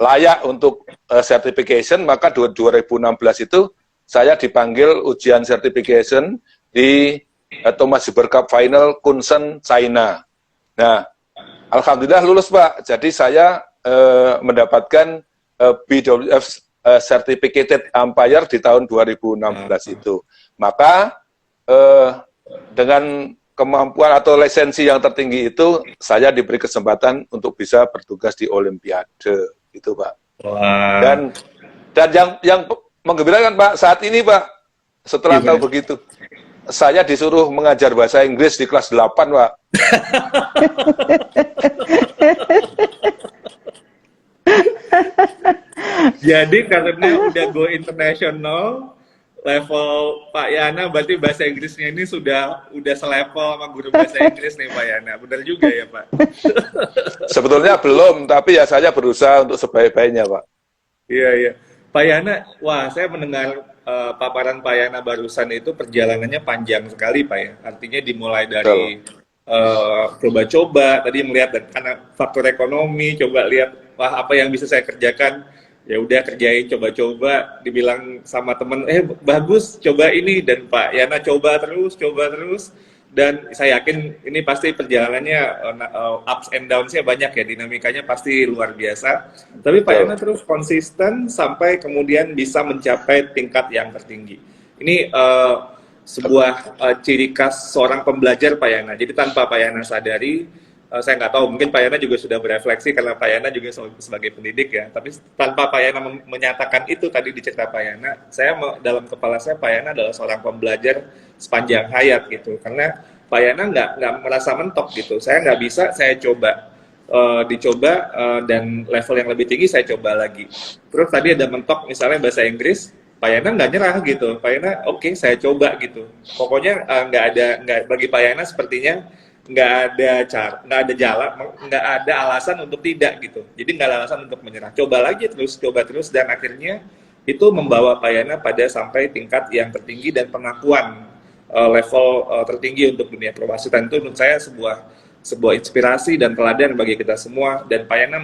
layak untuk certification, maka 2016 itu saya dipanggil ujian certification di Thomas Huber Cup Final Kunsen, China. Nah, alhamdulillah lulus Pak. Jadi saya mendapatkan BWF Certificated Umpire di tahun 2016 itu. Maka dengan kemampuan atau lisensi yang tertinggi itu, saya diberi kesempatan untuk bisa bertugas di Olimpiade, gitu Pak. Wah. Dan yang menggembirakan Pak, saat ini Pak, setelah tahu begitu, saya disuruh mengajar bahasa Inggris di kelas 8 Pak. Jadi karena udah go international, level Pak Yana berarti bahasa Inggrisnya ini sudah selevel sama guru bahasa Inggris nih Pak Yana. Benar juga ya Pak? Sebetulnya belum, tapi ya saya berusaha untuk sebaik-baiknya Pak. Iya, iya. Pak Yana, wah saya mendengar paparan Pak Yana barusan itu perjalanannya panjang sekali Pak ya. Artinya dimulai Betul. dari coba-coba, tadi melihat dan karena faktor ekonomi, coba lihat wah apa yang bisa saya kerjakan, ya udah kerjain coba-coba, dibilang sama temen, bagus coba ini dan Pak Yana coba terus, dan saya yakin ini pasti perjalanannya ups and downs-nya banyak ya, dinamikanya pasti luar biasa. Tapi Pak Yana Betul. terus konsisten sampai kemudian bisa mencapai tingkat yang tertinggi. Ini sebuah ciri khas seorang pembelajar Pak Yana. Jadi tanpa Pak Yana sadari, saya nggak tahu, mungkin Pak Yana juga sudah berefleksi karena Pak Yana juga sebagai pendidik ya. Tapi tanpa Pak Yana menyatakan itu tadi di cerita Pak Yana, dalam kepala saya Pak Yana adalah seorang pembelajar sepanjang hayat gitu. Karena Pak Yana nggak merasa mentok gitu. Saya nggak bisa, saya coba. Dicoba dan level yang lebih tinggi saya coba lagi. Terus tadi ada mentok misalnya bahasa Inggris, Pak Yana nggak nyerah gitu. Pak Yana oke, saya coba gitu. Pokoknya nggak bagi Pak Yana sepertinya nggak ada cara, nggak ada jalan, nggak ada alasan untuk tidak gitu. Jadi nggak ada alasan untuk menyerah. Coba terus dan akhirnya itu membawa Pak Yana pada sampai tingkat yang tertinggi dan pengakuan level tertinggi untuk dunia perwasitan. Itu menurut saya sebuah inspirasi dan teladan bagi kita semua, dan Pak Yana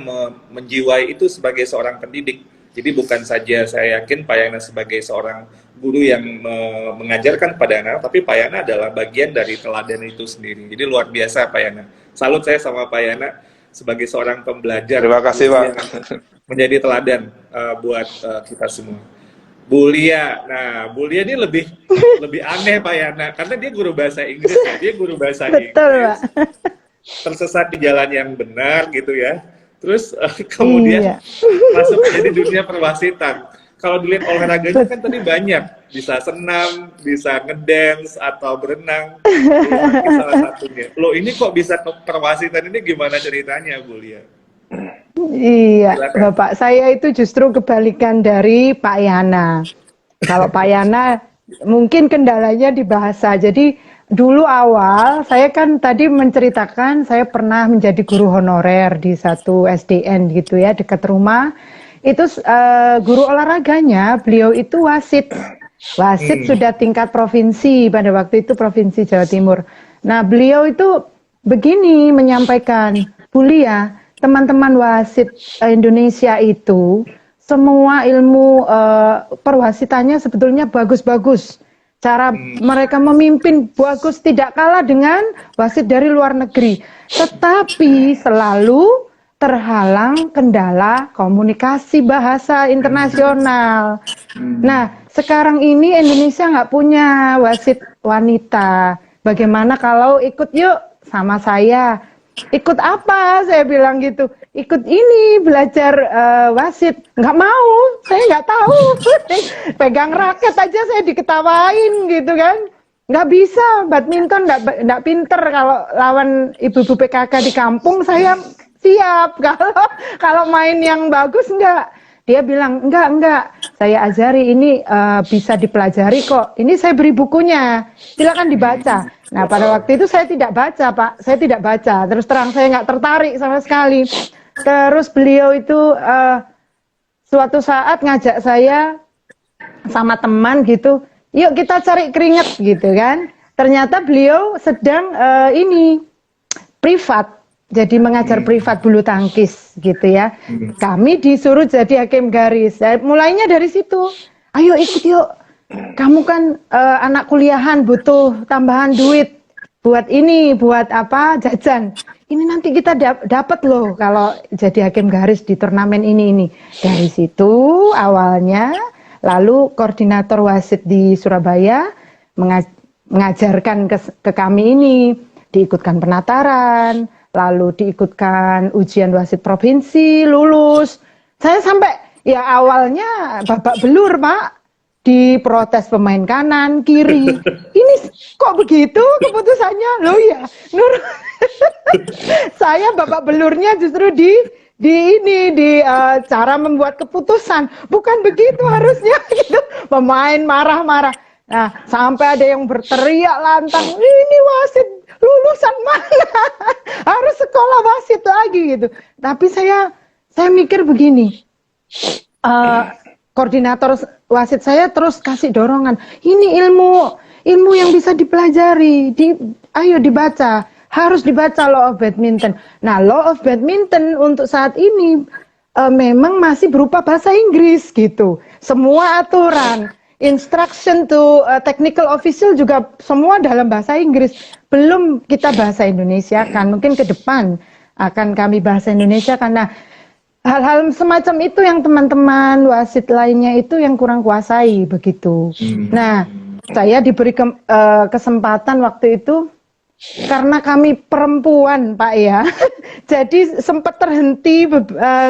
menjiwai itu sebagai seorang pendidik. Jadi bukan saja saya yakin Pak Yana sebagai seorang guru yang mengajarkan kepada anak, tapi Pak Yana adalah bagian dari teladan itu sendiri. Jadi luar biasa Pak Yana. Salut saya sama Pak Yana sebagai seorang pembelajar Terima kasih, Pak. yang menjadi teladan buat kita semua. Bu Lia, nah Bu Lia ini lebih aneh Pak Yana, karena dia guru bahasa Inggris, ya. Dia guru bahasa Betul, Inggris, Pak. tersesat di jalan yang benar gitu ya. Terus kemudian Iya, masuk jadi dunia perwasitan. Kalau dilihat olahraganya kan tadi banyak, bisa senam, bisa ngedance atau berenang. Bulu tangkis salah satunya. Loh ini kok bisa ke perwasitan, ini gimana ceritanya Bu Lia? iya, Silakan. Bapak. Saya itu justru kebalikan dari Pak Yana. Kalau Pak Yana mungkin kendalanya di bahasa. Jadi dulu awal saya kan tadi menceritakan saya pernah menjadi guru honorer di satu SDN gitu ya dekat rumah. Itu guru olahraganya beliau itu wasit. Wasit sudah tingkat provinsi pada waktu itu Provinsi Jawa Timur. Nah, beliau itu begini menyampaikan, Bu Lia, teman-teman wasit Indonesia itu semua ilmu perwasitannya sebetulnya bagus-bagus. Cara mereka memimpin bagus, tidak kalah dengan wasit dari luar negeri. Tetapi selalu terhalang kendala komunikasi bahasa internasional. Nah, sekarang ini Indonesia nggak punya wasit wanita. Bagaimana kalau ikut yuk sama saya? Ikut apa? Saya bilang gitu. Ikut ini belajar wasit. Nggak mau, saya nggak tahu. Pegang raket aja saya diketawain gitu kan. Nggak bisa, badminton nggak pinter. Kalau lawan ibu-ibu PKK di kampung saya siap. Kalau main yang bagus nggak. Dia bilang enggak, saya ajari ini bisa dipelajari kok. Ini saya beri bukunya, silakan dibaca. Nah pada waktu itu saya tidak baca Pak, saya tidak baca. Terus terang saya nggak tertarik sama sekali. Terus beliau itu suatu saat ngajak saya sama teman gitu, yuk kita cari keringet gitu kan. Ternyata beliau sedang ini privat. Jadi mengajar privat bulu tangkis gitu ya. Kami disuruh jadi hakim garis. Mulainya dari situ. Ayo ikut yuk. Kamu kan anak kuliahan butuh tambahan duit buat ini, buat apa? Jajan. Ini nanti kita dapat loh kalau jadi hakim garis di turnamen ini. Dari situ awalnya, lalu koordinator wasit di Surabaya mengajarkan ke kami ini, diikutkan penataran, lalu diikutkan ujian wasit provinsi, lulus. Saya sampai, ya awalnya babak belur Pak, diprotes pemain kanan, kiri. Ini kok begitu keputusannya? Loh ya, saya babak belurnya justru di cara membuat keputusan. Bukan begitu harusnya gitu. Pemain marah-marah. Nah, sampai ada yang berteriak lantang, ini wasit lulusan mana? Harus sekolah wasit lagi gitu. Tapi saya mikir begini, eh, koordinator wasit saya terus kasih dorongan, ini ilmu yang bisa dipelajari, ayo dibaca, harus dibaca Law of Badminton. Nah, Law of Badminton untuk saat ini memang masih berupa bahasa Inggris gitu. Semua aturan, instruction to technical official juga semua dalam bahasa Inggris. Belum kita bahasa Indonesia kan, mungkin ke depan akan kami bahasa Indonesia karena hal-hal semacam itu yang teman-teman wasit lainnya itu yang kurang kuasai begitu. Nah, saya diberi kesempatan waktu itu karena kami perempuan, Pak ya. Jadi sempat terhenti,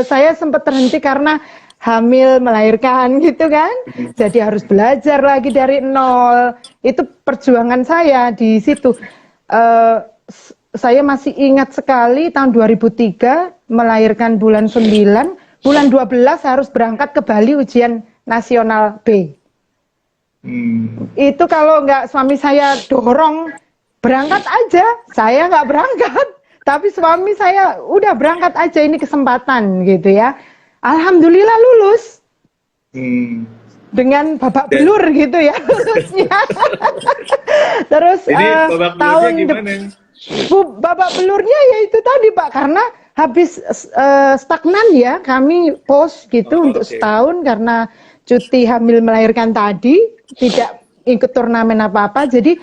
saya sempat terhenti karena hamil melahirkan gitu kan. Jadi harus belajar lagi dari nol. Itu perjuangan saya di situ. Saya masih ingat sekali tahun 2003 melahirkan bulan 9, bulan 12 harus berangkat ke Bali ujian nasional B. Itu kalau nggak suami saya dorong, berangkat aja, saya nggak berangkat. Tapi suami saya udah berangkat aja, ini kesempatan gitu ya. Alhamdulillah lulus. Dengan babak belur gitu ya lulusnya. Terus tahun babak belurnya ya itu tadi Pak, karena habis stagnan ya, kami pause gitu untuk setahun karena cuti hamil melahirkan tadi, tidak ikut turnamen apa-apa, jadi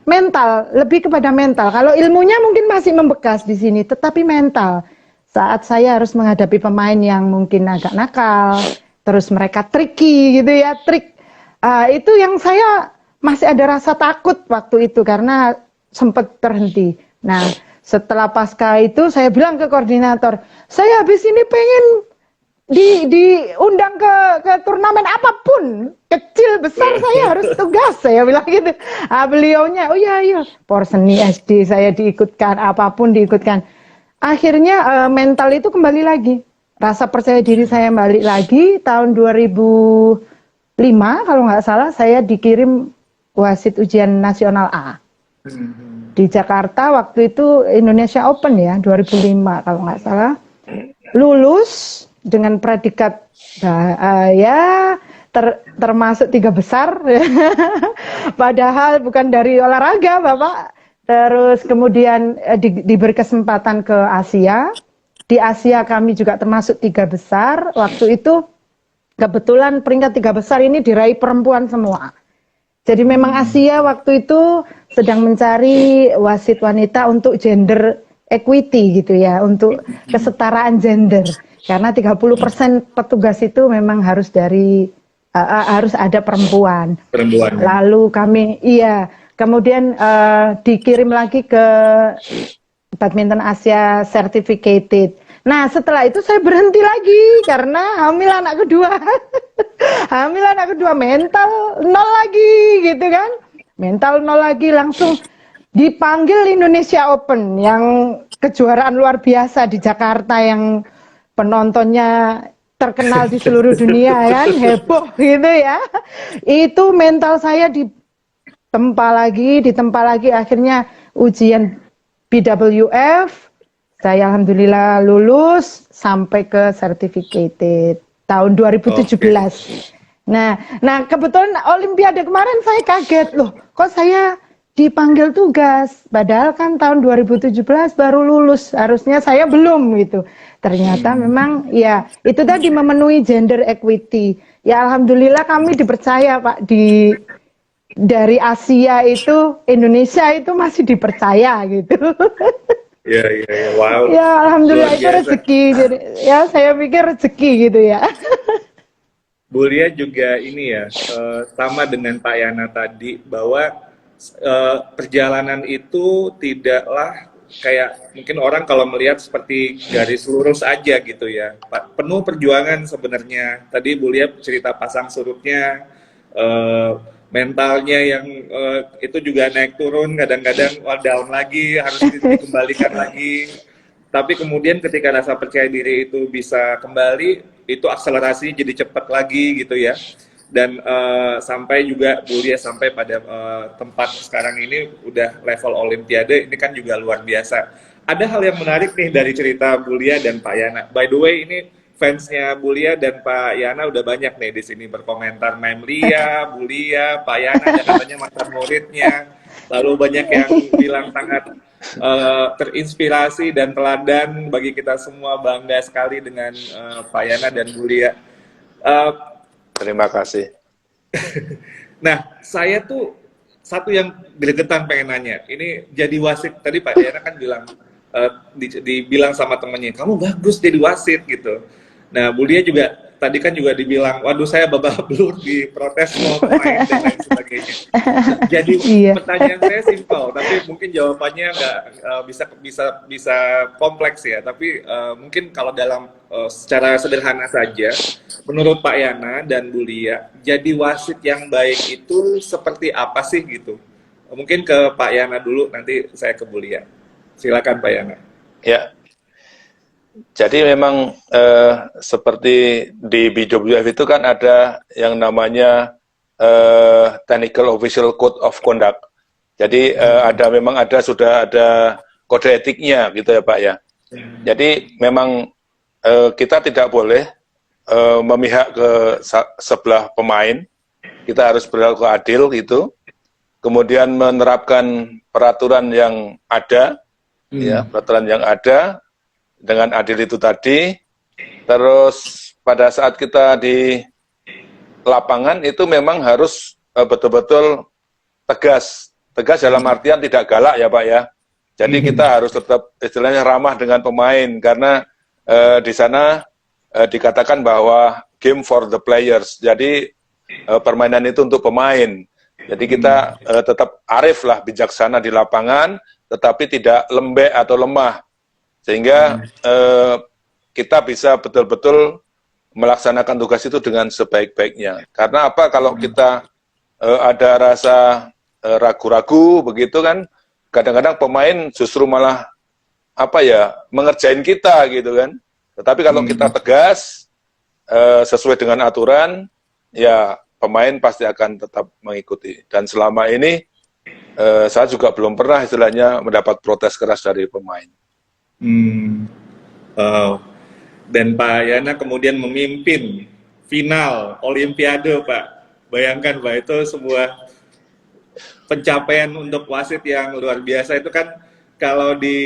mental, lebih kepada mental. Kalau ilmunya mungkin masih membekas di sini, tetapi mental. Saat saya harus menghadapi pemain yang mungkin agak nakal, terus mereka tricky gitu ya, trik. Itu yang saya masih ada rasa takut waktu itu karena sempat terhenti. Nah, setelah pasca itu saya bilang ke koordinator, saya habis ini pengen diundang ke turnamen apapun, kecil besar saya harus tugas, saya bilang gitu. Beliaunya, oh iya, Porseni SD saya diikutkan, apapun diikutkan. Akhirnya mental itu kembali lagi, rasa percaya diri saya balik lagi. Tahun 2005 kalau nggak salah saya dikirim wasit ujian nasional A di Jakarta, waktu itu Indonesia Open ya, 2005 kalau nggak salah. Lulus dengan predikat termasuk 3 besar. Padahal bukan dari olahraga Bapak. Terus kemudian diberi kesempatan ke Asia. Di Asia kami juga termasuk 3 besar. Waktu itu kebetulan peringkat 3 besar ini diraih perempuan semua. Jadi memang Asia waktu itu sedang mencari wasit wanita untuk gender equity gitu ya, untuk kesetaraan gender. Karena 30% petugas itu memang harus harus ada perempuan. Lalu kami, kemudian dikirim lagi ke Badminton Asia Certificated. Nah, setelah itu saya berhenti lagi karena hamil anak kedua. Hamil anak kedua, mental nol lagi gitu kan. Mental nol lagi, langsung dipanggil Indonesia Open yang kejuaraan luar biasa di Jakarta yang penontonnya terkenal di seluruh dunia kan, heboh gitu ya. Itu mental saya ditempa lagi, akhirnya ujian BWF, saya alhamdulillah lulus sampai ke certificated tahun 2017. Nah kebetulan Olimpiade kemarin saya kaget loh, kok saya dipanggil tugas, padahal kan tahun 2017 baru lulus, harusnya saya belum gitu. Ternyata memang ya itu tadi memenuhi gender equity. Ya alhamdulillah kami dipercaya Pak, dari Asia itu Indonesia itu masih dipercaya gitu. Ya, wow. Ya alhamdulillah itu rezeki, jadi ya saya pikir rezeki gitu ya. Bu Lia juga ini ya, sama dengan Pak Yana tadi, bahwa perjalanan itu tidaklah kayak mungkin orang kalau melihat seperti garis lurus aja gitu ya. Penuh perjuangan sebenarnya. Tadi Bu Lia cerita pasang surutnya, mentalnya yang itu juga naik turun, kadang-kadang down lagi, harus dikembalikan lagi. Tapi kemudian ketika rasa percaya diri itu bisa kembali, itu akselerasi jadi cepat lagi gitu ya. Dan sampai juga Bu Lia sampai pada tempat sekarang ini udah level Olimpiade, ini kan juga luar biasa. Ada hal yang menarik nih dari cerita Bu Lia dan Pak Yana. By the way, ini fansnya Bulia dan Pak Yana udah banyak nih di sini berkomentar, Mem Lia, Bulia, Pak Yana dan katanya mantan muridnya. Lalu banyak yang bilang sangat terinspirasi dan teladan bagi kita semua, bangga sekali dengan Pak Yana dan Bulia. Eh, Terima kasih. Nah, saya tuh satu yang gregetan pengen nanya. Ini jadi wasit tadi Pak Yana kan bilang dibilang sama temennya, kamu bagus jadi wasit gitu. Nah, Bulia juga tadi kan juga dibilang, waduh saya babak belur di protes mau pemain dan lain sebagainya. Jadi Iya. pertanyaan saya simpel, tapi mungkin jawabannya nggak bisa kompleks ya. Tapi mungkin kalau dalam secara sederhana saja, menurut Pak Yana dan Bulia, jadi wasit yang baik itu seperti apa sih gitu? Mungkin ke Pak Yana dulu, nanti saya ke Bulia. Silakan Pak Yana. Ya, jadi memang seperti di BWF itu kan ada yang namanya Technical Official Code of Conduct. Jadi sudah ada kode etiknya gitu ya Pak ya. Jadi memang kita tidak boleh memihak ke sebelah pemain. Kita harus berlaku adil gitu. Kemudian menerapkan peraturan yang ada, ya peraturan yang ada dengan adil itu tadi. Terus pada saat kita di lapangan itu memang harus betul-betul tegas dalam artian tidak galak ya Pak ya. Jadi kita harus tetap istilahnya ramah dengan pemain karena di sana dikatakan bahwa game for the players. Jadi permainan itu untuk pemain. Jadi kita tetap arif lah, bijaksana di lapangan, tetapi tidak lembek atau lemah. Sehingga kita bisa betul-betul melaksanakan tugas itu dengan sebaik-baiknya. Karena apa? Kalau kita ada rasa ragu-ragu begitu kan, kadang-kadang pemain justru malah mengerjain kita gitu kan. Tetapi kalau kita tegas sesuai dengan aturan, ya pemain pasti akan tetap mengikuti. Dan selama ini saya juga belum pernah istilahnya mendapat protes keras dari pemain. Dan Pak Yana kemudian memimpin final Olimpiade, Pak. Bayangkan, Pak, itu sebuah pencapaian untuk wasit yang luar biasa. Itu kan kalau di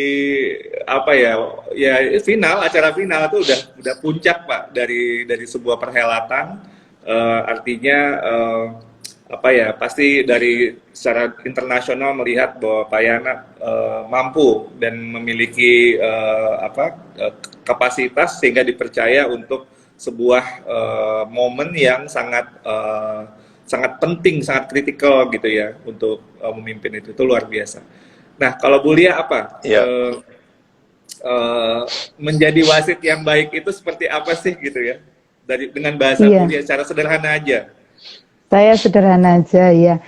final, acara final itu udah puncak, Pak, dari sebuah perhelatan. Artinya pasti dari secara internasional melihat bahwa Pak Yana mampu dan memiliki kapasitas sehingga dipercaya untuk sebuah momen yang sangat penting, sangat kritikal gitu ya untuk memimpin itu luar biasa. Nah, kalau Bulia apa? Ya. Menjadi wasit yang baik itu seperti apa sih gitu ya? Dengan bahasa Bulia secara sederhana aja. Saya sederhana aja ya.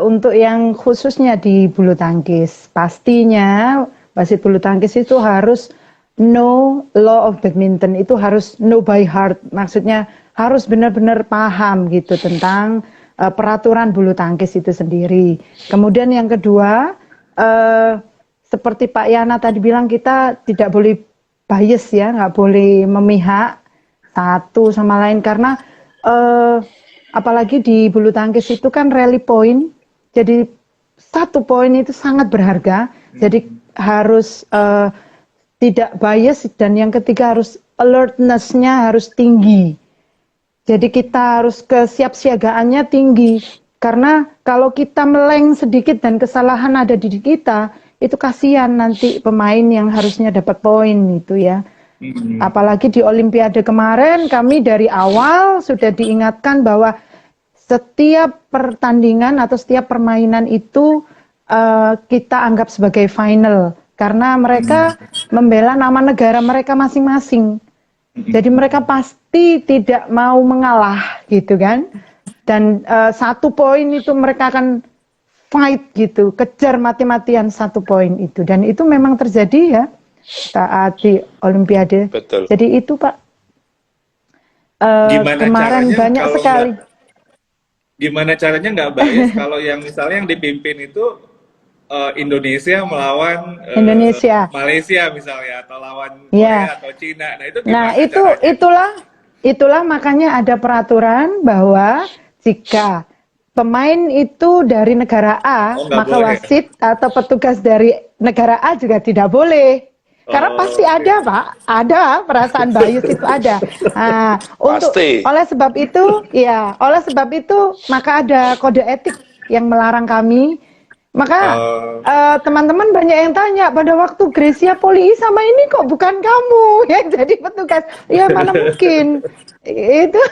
Untuk yang khususnya di bulu tangkis, pastinya wasit bulu tangkis itu harus know law of badminton, itu harus know by heart. Maksudnya harus benar-benar paham gitu tentang peraturan bulu tangkis itu sendiri. Kemudian yang kedua, seperti Pak Yana tadi bilang, kita tidak boleh bias ya, nggak boleh memihak satu sama lain karena apalagi di bulu tangkis itu kan rally point, jadi satu poin itu sangat berharga, jadi harus tidak bias, dan yang ketiga harus alertness-nya harus tinggi. Jadi kita harus kesiapsiagaannya tinggi, karena kalau kita meleng sedikit dan kesalahan ada di kita, itu kasihan nanti pemain yang harusnya dapat poin itu ya. Apalagi di Olimpiade kemarin kami dari awal sudah diingatkan bahwa setiap pertandingan atau setiap permainan itu kita anggap sebagai final karena mereka membela nama negara mereka masing-masing. Jadi mereka pasti tidak mau mengalah gitu kan. Dan satu poin itu mereka akan fight gitu, kejar mati-matian satu poin itu, dan itu memang terjadi ya saat di Olimpiade. Betul. Jadi itu Pak, kemarin banyak sekali. Gimana caranya nggak bias kalau yang misalnya yang dipimpin itu Indonesia melawan Indonesia. Malaysia misalnya atau lawan Iya. Korea atau Cina. Nah, itu Nah, gimana caranya? itulah makanya ada peraturan bahwa jika pemain itu dari negara A, Oh, nggak maka boleh. wasit atau petugas dari negara A juga tidak boleh. Karena Oh, pasti oke. ada, Pak. Ada perasaan bias itu ada. Nah, Pasti. oleh sebab itu, maka ada kode etik yang melarang kami. Maka Oh, teman-teman banyak yang tanya pada waktu Gracia Poli sama ini kok bukan kamu yang jadi petugas. Ya mana mungkin. Itu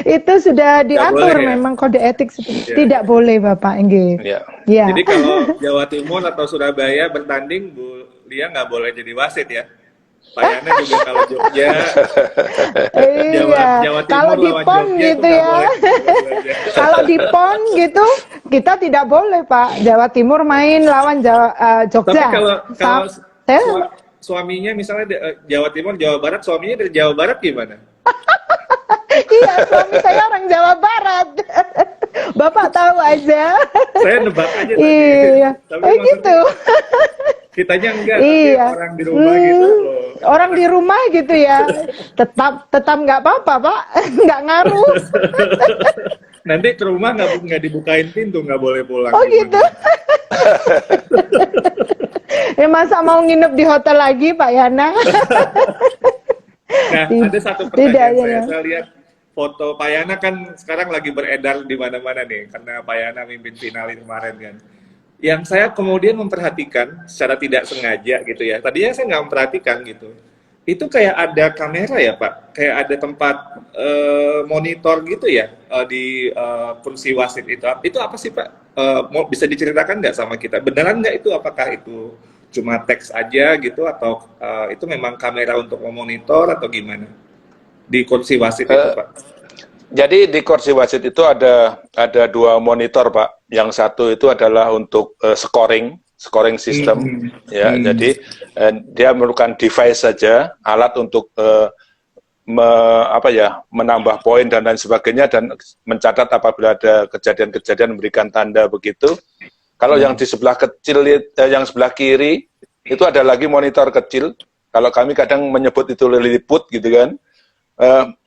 itu sudah nggak boleh diatur ya? memang kode etik Iya, tidak iya. boleh Bapak Engge. Ya. Ya. Jadi kalau Jawa Timur atau Surabaya bertanding, Bu Lia nggak boleh jadi wasit ya? Pak Yana juga kalau Jogja, Iya, Jawa kalau Timur di lawan PON Jogja itu gitu nggak ya. boleh dua-duanya. Kalau di PON gitu kita tidak boleh Pak. Jawa Timur main lawan Tapi Jogja. kalau Eh, suaminya misalnya Jawa Timur, Jawa Barat, suaminya dari Jawa Barat gimana? iya, suami saya orang Jawa Barat. Bapak tahu aja. Saya nebak aja tadi. Iya, Tapi maksudnya gitu. kitanya enggak, tapi Iya. orang di rumah gitu loh. Orang di rumah gitu ya. Tetap nggak apa-apa, Pak. Nggak ngaruh. Nanti ke rumah nggak dibukain pintu, nggak boleh pulang. Oh gimana? gitu. Ya masa mau nginep di hotel lagi, Pak Yana? Nah, ada satu Tidak, pertanyaan ya. saya lihat foto Pak Yana kan sekarang lagi beredar di mana-mana nih, karena Pak Yana mimpin finalis kemarin kan. Yang saya kemudian memperhatikan secara tidak sengaja gitu ya, tadinya saya nggak memperhatikan gitu. Itu kayak ada kamera ya Pak, kayak ada tempat monitor gitu ya di kursi wasit itu. Itu apa sih Pak? Bisa diceritakan nggak sama kita? Beneran nggak itu? Apakah itu cuma teks aja gitu atau itu memang kamera untuk memonitor atau gimana di kursi wasit itu Pak? Jadi di kursi wasit itu ada dua monitor Pak. Yang satu itu adalah untuk scoring system. Ya, jadi dia memerlukan device saja, alat untuk menambah poin dan lain sebagainya dan mencatat apabila ada kejadian-kejadian memberikan tanda begitu. Kalau yang di sebelah kecil, yang sebelah kiri itu ada lagi monitor kecil. Kalau kami kadang menyebut itu liliput gitu kan.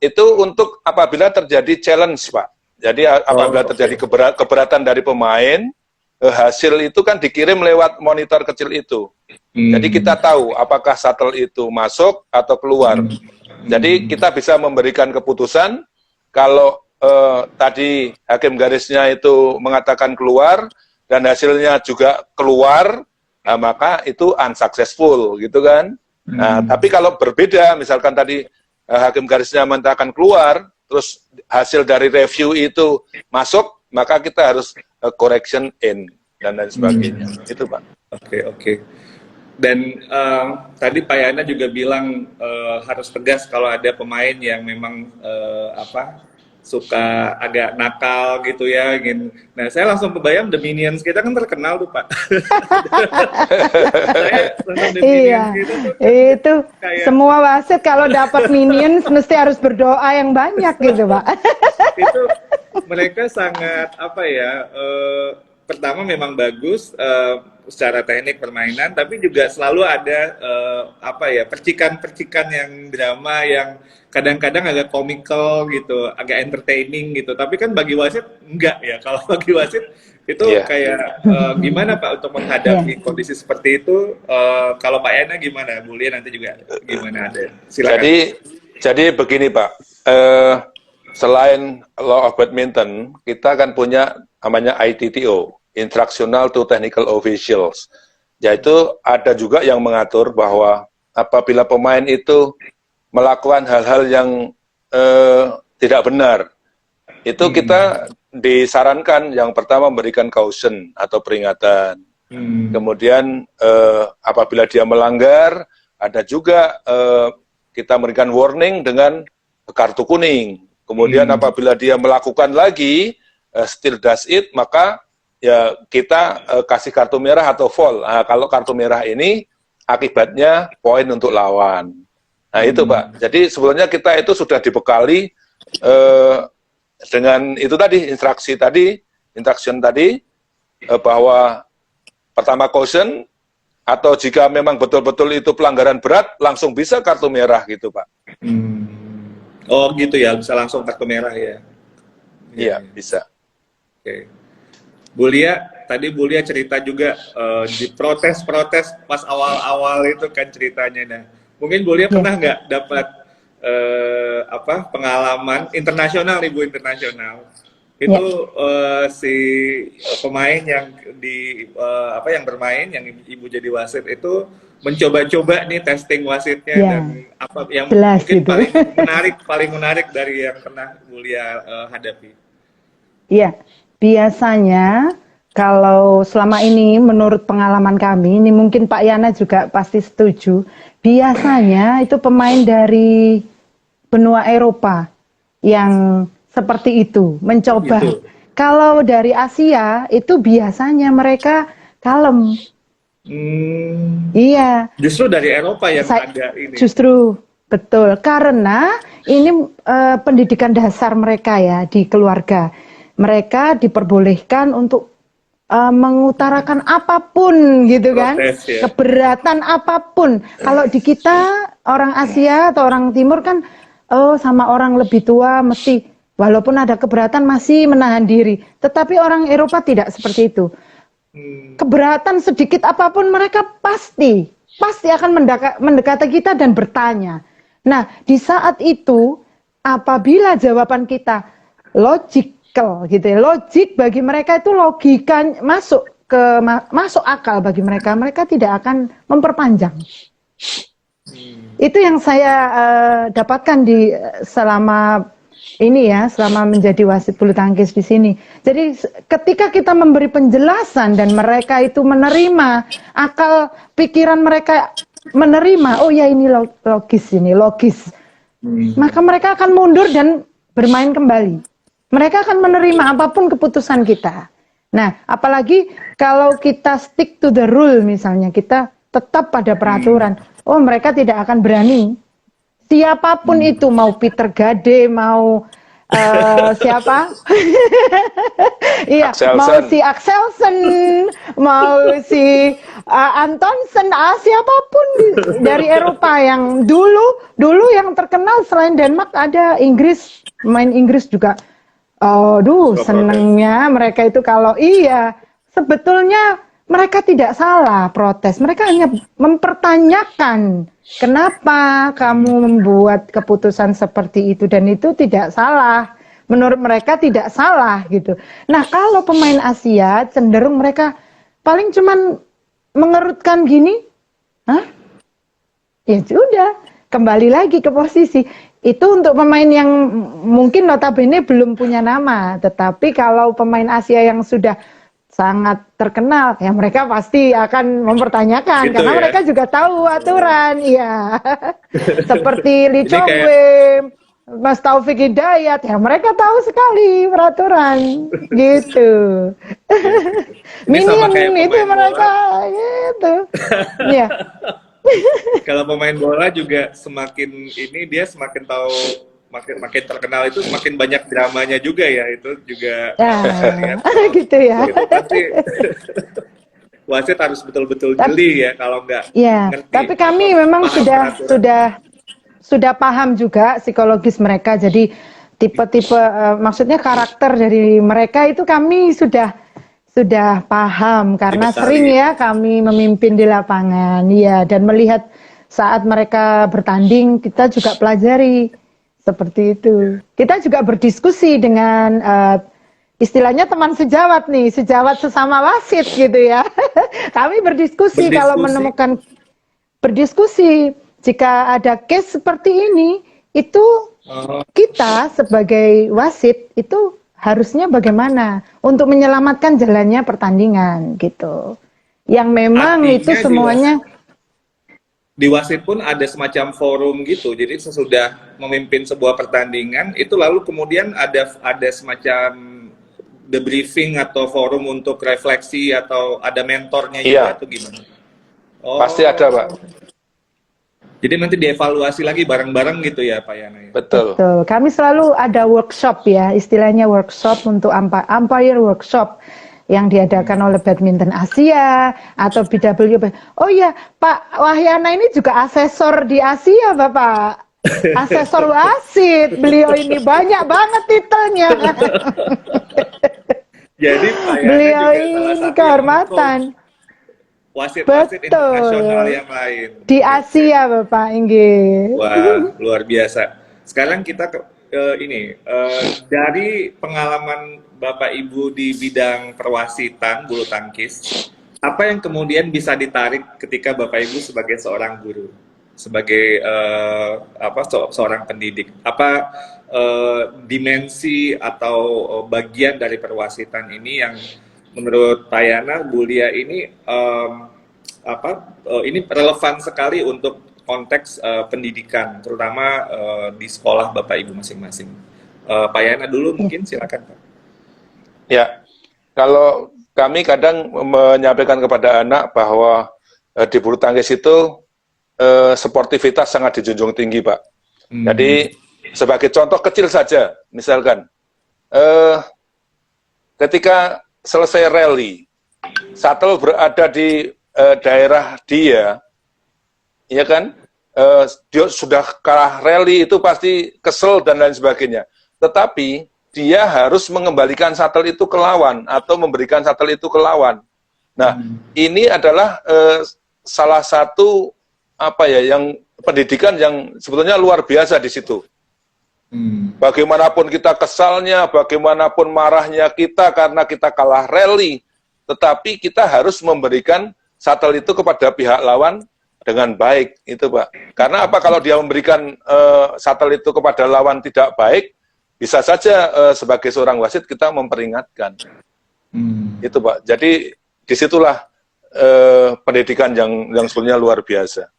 Itu untuk apabila terjadi challenge Pak. Jadi apabila terjadi keberatan dari pemain, hasil itu kan dikirim lewat monitor kecil itu. Jadi kita tahu apakah shuttle itu masuk atau keluar. Jadi kita bisa memberikan keputusan kalau tadi hakim garisnya itu mengatakan keluar dan hasilnya juga keluar, nah, maka itu unsuccessful gitu kan. Nah, tapi kalau berbeda, misalkan tadi hakim garisnya mengatakan keluar, terus hasil dari review itu masuk, maka kita harus correction in dan lain sebagainya. Itu Pak. Oke. Dan tadi Pak Yana juga bilang harus tegas kalau ada pemain yang memang suka agak nakal gitu ya. Nah, saya langsung kebayang The Minions kita kan terkenal tuh Pak. Saya nonton The Iya, Minions gitu tuh itu kayak semua wasit kalau dapat minions mesti harus berdoa yang banyak gitu, Pak. itu mereka sangat pertama memang bagus secara teknik permainan, tapi juga selalu ada percikan-percikan yang drama yang kadang-kadang agak komikal gitu, agak entertaining gitu. Tapi kan bagi wasit enggak ya. Kalau bagi wasit itu kayak gimana Pak untuk menghadapi kondisi seperti itu? Kalau Pak Yana gimana? Bu Lia nanti juga gimana ada? Silakan. Jadi begini Pak. Selain law of badminton, kita kan punya namanya ITTO, Instructional to Technical Officials. Yaitu ada juga yang mengatur bahwa apabila pemain itu melakukan hal-hal yang tidak benar, itu kita disarankan yang pertama memberikan caution atau peringatan. Kemudian apabila dia melanggar, ada juga kita memberikan warning dengan kartu kuning. Kemudian apabila dia melakukan lagi, still does it, maka ya kita kasih kartu merah atau foul. Nah, kalau kartu merah ini akibatnya poin untuk lawan. Nah itu Pak. Jadi sebenarnya kita itu sudah dibekali dengan itu tadi, instruction tadi, bahwa pertama caution, atau jika memang betul-betul itu pelanggaran berat, langsung bisa kartu merah gitu, Pak. Oh gitu ya, bisa langsung kartu merah ya. Iya, bisa. Oke. Bu Lia, tadi Bu Lia cerita juga di protes-protes pas awal-awal itu kan ceritanya. Nah, mungkin Bu Lia pernah nggak dapat pengalaman internasional nih Bu, internasional itu si pemain yang yang bermain yang Ibu jadi wasit itu mencoba-coba nih testing wasitnya dan apa yang jelas mungkin gitu. paling menarik dari yang pernah Bu Lia hadapi. Iya, biasanya kalau selama ini menurut pengalaman kami, ini mungkin Pak Yana juga pasti setuju, biasanya itu pemain dari benua Eropa yang seperti itu, mencoba. Gitu. Kalau dari Asia itu biasanya mereka kalem. Iya. Justru dari Eropa yang ada ini. Justru betul, karena ini pendidikan dasar mereka ya di keluarga. Mereka diperbolehkan untuk mengutarakan apapun gitu kan, keberatan apapun. Kalau di kita orang Asia atau orang Timur kan, sama orang lebih tua mesti walaupun ada keberatan masih menahan diri. Tetapi orang Eropa tidak seperti itu. Keberatan sedikit apapun mereka pasti akan mendekati kita dan bertanya. Nah, di saat itu apabila jawaban kita logik gitu ya, logik bagi mereka itu logika masuk akal bagi mereka, mereka tidak akan memperpanjang. Itu yang saya dapatkan di selama menjadi wasit bulu tangkis di sini. Jadi ketika kita memberi penjelasan dan mereka itu menerima, akal pikiran mereka menerima, oh ya ini logis, maka mereka akan mundur dan bermain kembali. Mereka akan menerima apapun keputusan kita. Nah, apalagi kalau kita stick to the rule misalnya, kita tetap pada peraturan. Oh, mereka tidak akan berani. Siapapun itu, mau Peter Gade, mau siapa? Iya, mau si Axelsen, mau si Antonsen, siapapun dari Eropa yang dulu yang terkenal selain Denmark ada Inggris, main Inggris juga. Senengnya mereka itu kalau sebetulnya mereka tidak salah protes. Mereka hanya mempertanyakan kenapa kamu membuat keputusan seperti itu dan itu tidak salah. Menurut mereka tidak salah gitu. Nah, kalau pemain Asia cenderung mereka paling cuman mengerutkan gini, ya sudah, kembali lagi ke posisi. Itu untuk pemain yang mungkin notabene belum punya nama, tetapi kalau pemain Asia yang sudah sangat terkenal, ya mereka pasti akan mempertanyakan, karena mereka juga tahu aturan, ya. Seperti Lee Chong Wei, Mas Taufik Hidayat, ya mereka tahu sekali peraturan, gitu. Minim itu mereka, gitu. Ya. Kalau pemain bola juga semakin ini dia semakin tahu, makin terkenal itu semakin banyak dramanya juga ya, itu juga gitu ya. Gitu. Tapi wasit harus betul-betul jeli ya kalau nggak ngerti. Tapi kami memang sudah paham juga psikologis mereka, jadi tipe-tipe maksudnya karakter dari mereka itu kami sudah paham karena sering ya kami memimpin di lapangan dan melihat saat mereka bertanding kita juga pelajari seperti itu. Kita juga berdiskusi dengan istilahnya teman sejawat nih, sejawat sesama wasit gitu ya. Kami berdiskusi kalau menemukan jika ada case seperti ini itu kita sebagai wasit itu harusnya bagaimana untuk menyelamatkan jalannya pertandingan gitu. Yang memang artinya itu semuanya di wasit pun ada semacam forum gitu. Jadi sesudah memimpin sebuah pertandingan itu lalu kemudian ada semacam debriefing atau forum untuk refleksi atau ada mentornya juga atau gimana? Pasti ada, Pak. Jadi nanti dievaluasi lagi bareng-bareng gitu ya Pak Yana? Betul. Kami selalu ada workshop ya, istilahnya workshop untuk umpire workshop. yang diadakan oleh Badminton Asia atau BWF. Oh iya, Pak Wahyana ini juga asesor di Asia, Bapak. Asesor wasit. Beliau ini banyak banget titelnya. Jadi Pak Yana Beliau juga salah ini satu kehormatan. wasit-wasit internasional Betul. yang lain. Di Asia, Bapak Inggih. Wah, luar biasa. Sekarang kita dari pengalaman Bapak Ibu di bidang perwasitan bulu tangkis, apa yang kemudian bisa ditarik ketika Bapak Ibu sebagai seorang guru, sebagai seorang pendidik? Apa dimensi atau bagian dari perwasitan ini yang menurut Pak Yana, Bu Lia ini ini relevan sekali untuk konteks pendidikan, terutama di sekolah Bapak Ibu masing-masing. Pak Yana dulu mungkin, silakan Pak. Ya, kalau kami kadang menyampaikan kepada anak bahwa di bulu tangkis itu sportivitas sangat dijunjung tinggi, Pak. Jadi sebagai contoh kecil saja, misalkan ketika selesai rally, shuttle berada di daerah dia, ya kan, dia sudah kalah rally itu pasti kesel dan lain sebagainya. Tetapi dia harus mengembalikan shuttle itu ke lawan atau memberikan shuttle itu ke lawan. Nah, ini adalah salah satu yang pendidikan yang sebetulnya luar biasa di situ. Bagaimanapun kita kesalnya, bagaimanapun marahnya kita karena kita kalah rally, tetapi kita harus memberikan shuttle itu kepada pihak lawan dengan baik, itu Pak. Karena apa, kalau dia memberikan shuttle itu kepada lawan tidak baik, bisa saja sebagai seorang wasit kita memperingatkan. Itu Pak. Jadi disitulah pendidikan yang sebetulnya luar biasa.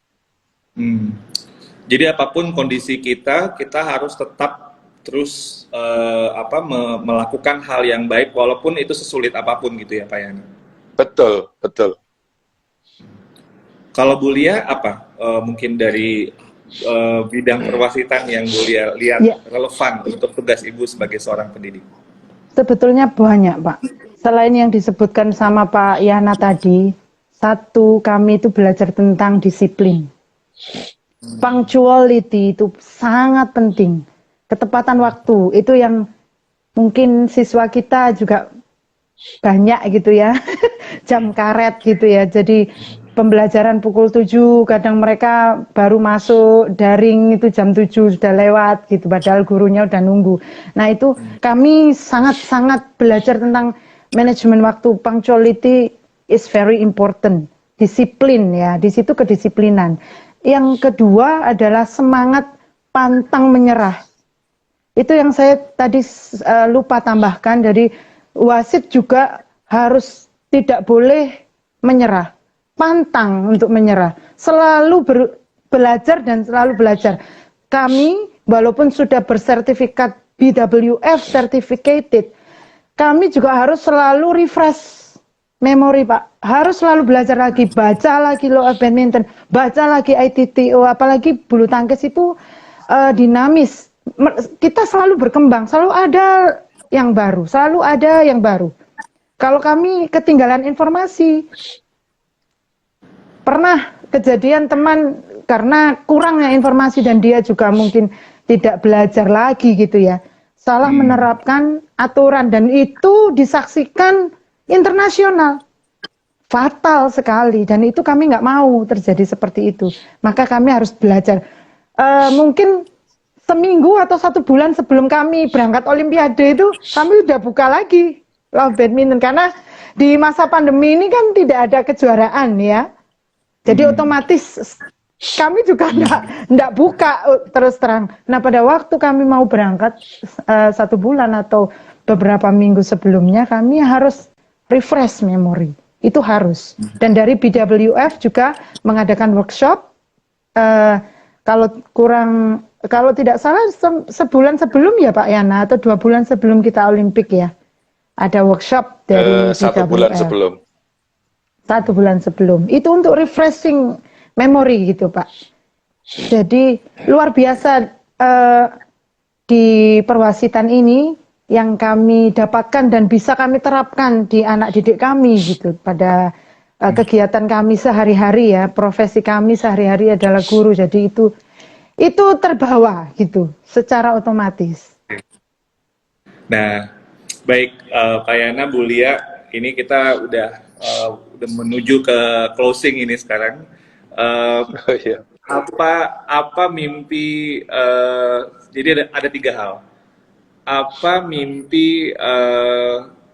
Jadi apapun kondisi kita harus tetap terus melakukan hal yang baik walaupun itu sesulit apapun gitu ya Pak Yana. Betul, betul. Kalau Bu Lia apa mungkin dari bidang perwasitan yang Bu Lia lihat relevan untuk tugas Ibu sebagai seorang pendidik? Sebetulnya banyak Pak. Selain yang disebutkan sama Pak Yana tadi, satu, kami itu belajar tentang disiplin. Punctuality itu sangat penting. Ketepatan waktu itu yang mungkin siswa kita juga banyak gitu ya. Jam karet gitu ya. Jadi pembelajaran pukul 7, kadang mereka baru masuk daring itu jam 7 sudah lewat gitu, padahal gurunya udah nunggu. Nah itu kami sangat-sangat belajar tentang manajemen waktu. Punctuality is very important. Disiplin ya, di situ kedisiplinan. Yang kedua adalah semangat pantang menyerah. Itu yang saya tadi lupa tambahkan, jadi wasit juga harus tidak boleh menyerah, pantang untuk menyerah, selalu belajar dan selalu belajar. Kami walaupun sudah bersertifikat BWF certificated, kami juga harus selalu refresh memori Pak, harus selalu belajar lagi, baca lagi law of badminton, baca lagi ITTO, apalagi bulu tangkis itu dinamis. Kita selalu berkembang, selalu ada yang baru, selalu ada yang baru. Kalau kami ketinggalan informasi, pernah kejadian teman karena kurangnya informasi dan dia juga mungkin tidak belajar lagi gitu ya, salah menerapkan aturan dan itu disaksikan internasional, fatal sekali, dan itu kami nggak mau terjadi seperti itu. Maka kami harus belajar. Mungkin seminggu atau 1 bulan sebelum kami berangkat Olimpiade itu kami udah buka lagi law badminton, karena di masa pandemi ini kan tidak ada kejuaraan ya. Jadi otomatis kami juga nggak buka terus terang. Nah pada waktu kami mau berangkat 1 bulan atau beberapa minggu sebelumnya, kami harus refresh memori, itu harus. Dan dari BWF juga mengadakan workshop, kalau tidak salah sebulan sebelum ya Pak Yana, atau 2 bulan sebelum kita Olimpik ya, ada workshop dari 1 BWF. bulan sebelum. 1 bulan sebelum, itu untuk refreshing memori gitu Pak. Jadi luar biasa di perwasitan ini, yang kami dapatkan dan bisa kami terapkan di anak didik kami gitu pada kegiatan kami sehari-hari ya, profesi kami sehari-hari adalah guru, jadi itu terbawa gitu secara otomatis. Nah, baik Pak Yana, Bu Lia, ini kita udah menuju ke closing ini sekarang. Oh, iya. Apa mimpi? Jadi ada 3 hal. Apa mimpi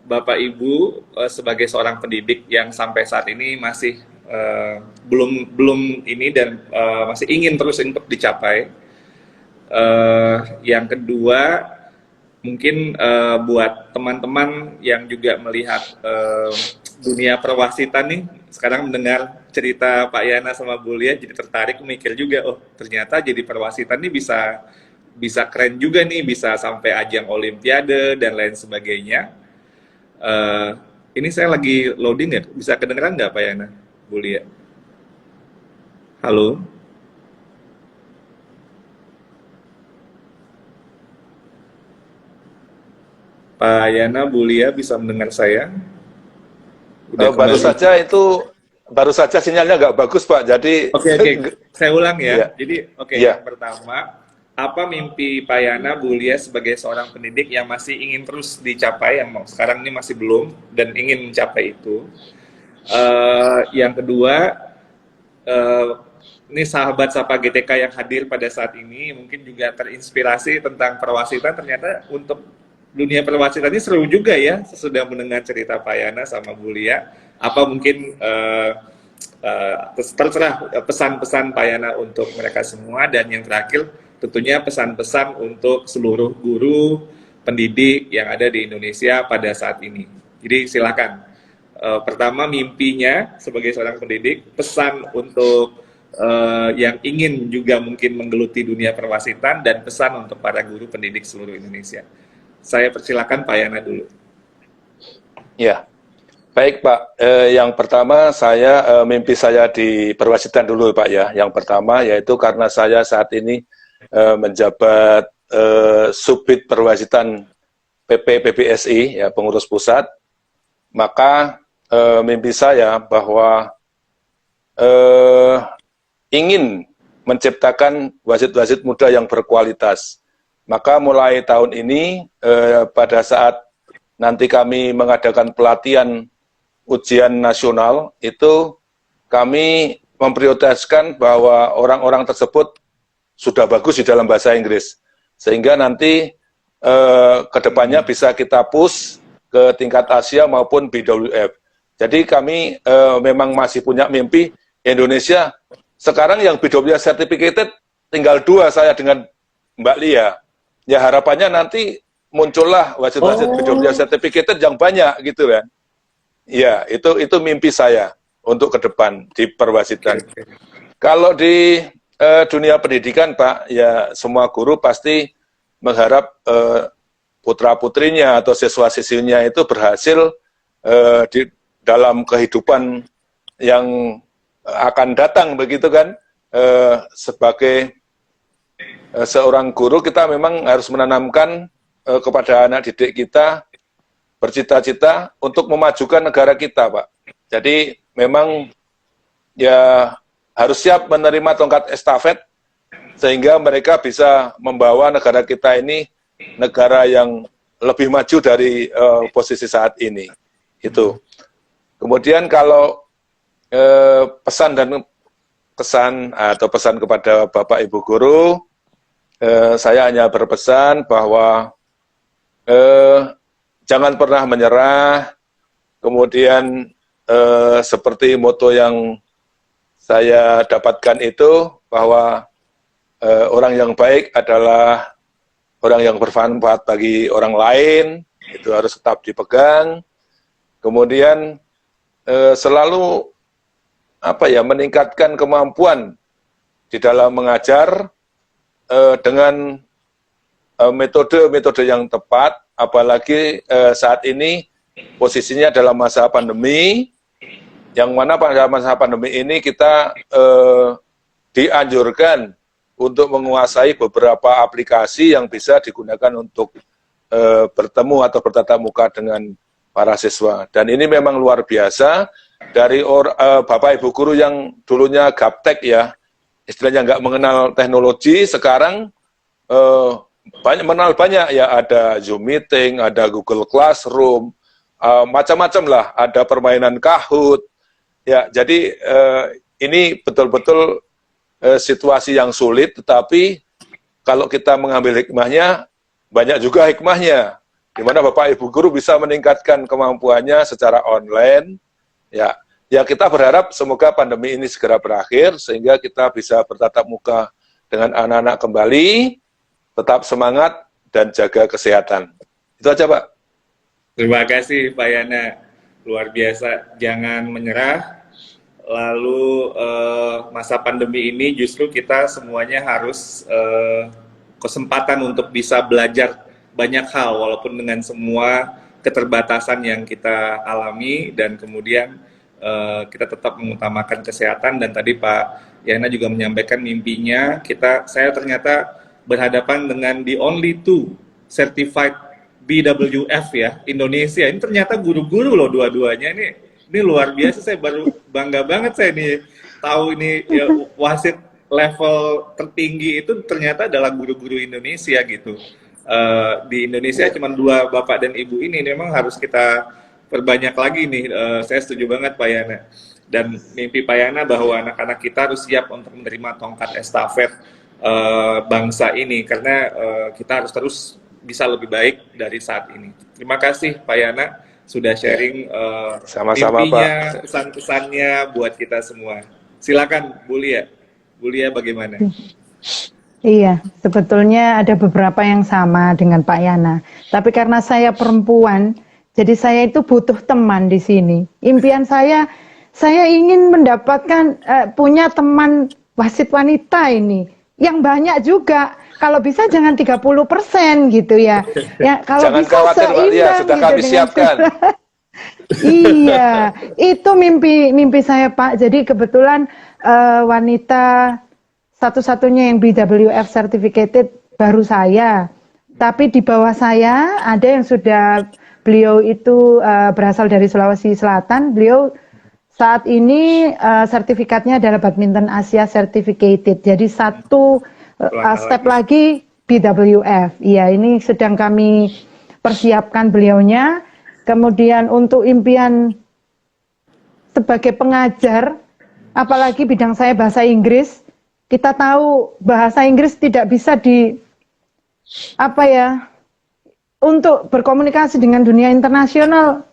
Bapak Ibu sebagai seorang pendidik yang sampai saat ini masih belum ini dan masih ingin terus untuk dicapai? Yang kedua, mungkin buat teman-teman yang juga melihat dunia perwasitan nih, sekarang mendengar cerita Pak Yana sama Bu Lia jadi tertarik, mikir juga, oh ternyata jadi perwasitan nih bisa keren juga nih, bisa sampai ajang olimpiade dan lain sebagainya. Ini saya lagi loading ya, bisa kedengeran nggak Pak Yana, Bu Lia? Halo? Pak Yana, Bu Lia bisa mendengar saya? Baru saja sinyalnya nggak bagus Pak, jadi Oke, saya ulang ya. Iya. Jadi Iya. yang pertama, apa mimpi Pak Yana, Bu Lia sebagai seorang pendidik yang masih ingin terus dicapai, yang sekarang ini masih belum dan ingin mencapai itu? Yang kedua, ini sahabat Sapa GTK yang hadir pada saat ini mungkin juga terinspirasi tentang perwasitan. Ternyata untuk dunia perwasitan ini seru juga ya, sesudah mendengar cerita Pak Yana sama Bu Lia. Apa mungkin terserah pesan-pesan Pak Yana untuk mereka semua, dan yang terakhir tentunya pesan-pesan untuk seluruh guru pendidik yang ada di Indonesia pada saat ini. Jadi silakan. Pertama, mimpinya sebagai seorang pendidik, pesan untuk yang ingin juga mungkin menggeluti dunia perwasitan, dan pesan untuk para guru pendidik seluruh Indonesia. Saya persilakan Pak Yana dulu. Ya, baik Pak. Yang pertama mimpi saya di perwasitan dulu Pak ya. Yang pertama yaitu karena saya saat ini menjabat Subdit Perwasitan PPSI ya, pengurus pusat. Maka mimpi saya bahwa ingin menciptakan wasit-wasit muda yang berkualitas. Maka mulai tahun ini pada saat nanti kami mengadakan pelatihan ujian nasional, itu kami memprioritaskan bahwa orang-orang tersebut sudah bagus di dalam bahasa Inggris, sehingga nanti kedepannya bisa kita push ke tingkat Asia maupun BWF. Jadi kami memang masih punya mimpi Indonesia. Sekarang yang BWF certificated tinggal 2, saya dengan Mbak Lia. Ya harapannya nanti muncullah wasit-wasit BWF certificated yang banyak gitu kan. Ya, itu mimpi saya untuk ke depan di perwasitan. Kalau di dunia pendidikan Pak, ya semua guru pasti mengharap putra-putrinya atau siswa-siswinya itu berhasil di dalam kehidupan yang akan datang begitu kan. Sebagai seorang guru kita memang harus menanamkan kepada anak didik kita bercita-cita untuk memajukan negara kita, Pak. Jadi memang ya harus siap menerima tongkat estafet sehingga mereka bisa membawa negara kita ini negara yang lebih maju dari posisi saat ini. Itu. Kemudian kalau pesan dan kesan atau pesan kepada Bapak Ibu guru, saya hanya berpesan bahwa jangan pernah menyerah. Kemudian seperti moto yang saya dapatkan itu, bahwa orang yang baik adalah orang yang bermanfaat bagi orang lain, itu harus tetap dipegang. Kemudian selalu meningkatkan kemampuan di dalam mengajar dengan metode-metode yang tepat, apalagi saat ini posisinya dalam masa pandemi, yang mana pada masa pandemi ini kita dianjurkan untuk menguasai beberapa aplikasi yang bisa digunakan untuk bertemu atau bertatap muka dengan para siswa. Dan ini memang luar biasa dari Bapak Ibu guru yang dulunya gaptek ya, istilahnya nggak mengenal teknologi, sekarang banyak ya, ada Zoom meeting, ada Google Classroom, macam-macam lah, ada permainan Kahoot. Ya, jadi ini betul-betul situasi yang sulit, tetapi kalau kita mengambil hikmahnya, banyak juga hikmahnya, di mana Bapak Ibu guru bisa meningkatkan kemampuannya secara online. Ya, ya kita berharap semoga pandemi ini segera berakhir sehingga kita bisa bertatap muka dengan anak-anak kembali, tetap semangat dan jaga kesehatan. Itu aja, Pak. Terima kasih Pak Yana, luar biasa. Jangan menyerah. Lalu masa pandemi ini justru kita semuanya harus kesempatan untuk bisa belajar banyak hal walaupun dengan semua keterbatasan yang kita alami, dan kemudian kita tetap mengutamakan kesehatan. Dan tadi Pak Yana juga menyampaikan mimpinya, saya ternyata berhadapan dengan the only two certified BWF ya Indonesia. Ini ternyata guru-guru loh dua-duanya, ini luar biasa. Saya baru bangga banget saya nih tahu ini ya, wasit level tertinggi itu ternyata adalah guru-guru Indonesia gitu. Di Indonesia cuma 2 bapak dan ibu ini, memang harus kita perbanyak lagi nih. Saya setuju banget Pak Yana, dan mimpi Pak Yana bahwa anak-anak kita harus siap untuk menerima tongkat estafet bangsa ini, karena kita harus terus bisa lebih baik dari saat ini. Terima kasih Pak Yana sudah sharing Sama-sama, mimpinya, Pak. pesan-pesannya buat kita semua. Silakan Bu Lia. Bu Lia bagaimana? Iya, sebetulnya ada beberapa yang sama dengan Pak Yana. Tapi karena saya perempuan, jadi saya itu butuh teman di sini. Impian saya ingin mendapatkan punya teman wasit wanita ini yang banyak juga. Kalau bisa jangan 30% gitu ya. Ya kalau Jangan bisa khawatir Pak Lia, sudah gitu kami dengan siapkan. Iya, itu mimpi saya Pak. Jadi kebetulan wanita satu-satunya yang BWF certificated baru saya. Tapi di bawah saya ada yang sudah, beliau itu berasal dari Sulawesi Selatan. Beliau saat ini sertifikatnya adalah Badminton Asia Certificated. Jadi satu step lagi BWF. Iya, ini sedang kami persiapkan beliaunya. Kemudian untuk impian sebagai pengajar, apalagi bidang saya bahasa Inggris, kita tahu bahasa Inggris tidak bisa untuk berkomunikasi dengan dunia internasional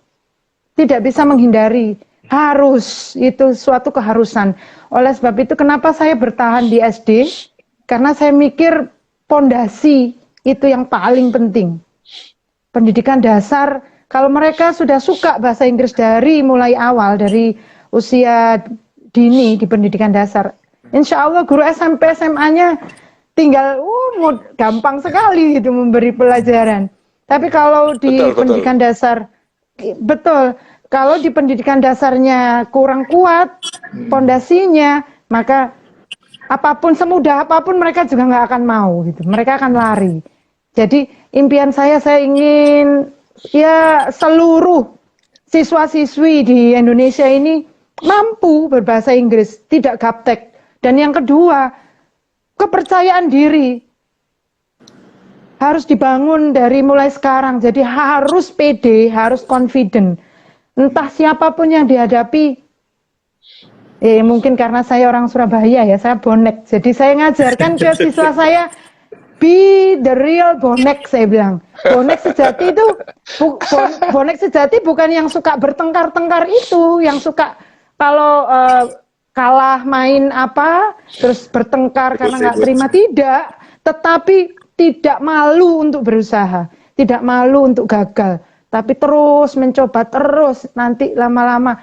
tidak bisa menghindari, harus, itu suatu keharusan. Oleh sebab itu kenapa saya bertahan di SD, karena saya mikir pondasi itu yang paling penting. Pendidikan dasar, kalau mereka sudah suka bahasa Inggris dari mulai awal, dari usia dini di pendidikan dasar, insya Allah guru SMP SMA-nya tinggal gampang sekali gitu memberi pelajaran. Tapi kalau di pendidikan dasar, betul, kalau di pendidikan dasarnya kurang kuat pondasinya, maka apapun, semudah apapun mereka juga nggak akan mau gitu, mereka akan lari. Jadi impian saya ingin ya seluruh siswa-siswi di Indonesia ini mampu berbahasa Inggris, tidak gaptek. Dan yang kedua, kepercayaan diri harus dibangun dari mulai sekarang. Jadi harus pede, harus confident. Entah siapapun yang dihadapi, mungkin karena saya orang Surabaya ya, saya bonek. Jadi saya ngajarkan ke siswa saya, be the real bonek, saya bilang. Bonek sejati itu, bonek sejati bukan yang suka bertengkar-tengkar itu, yang suka kalau kalah main terus bertengkar karena nggak terima, tidak. Tetapi tidak malu untuk berusaha, tidak malu untuk gagal, tapi terus mencoba, terus nanti lama-lama,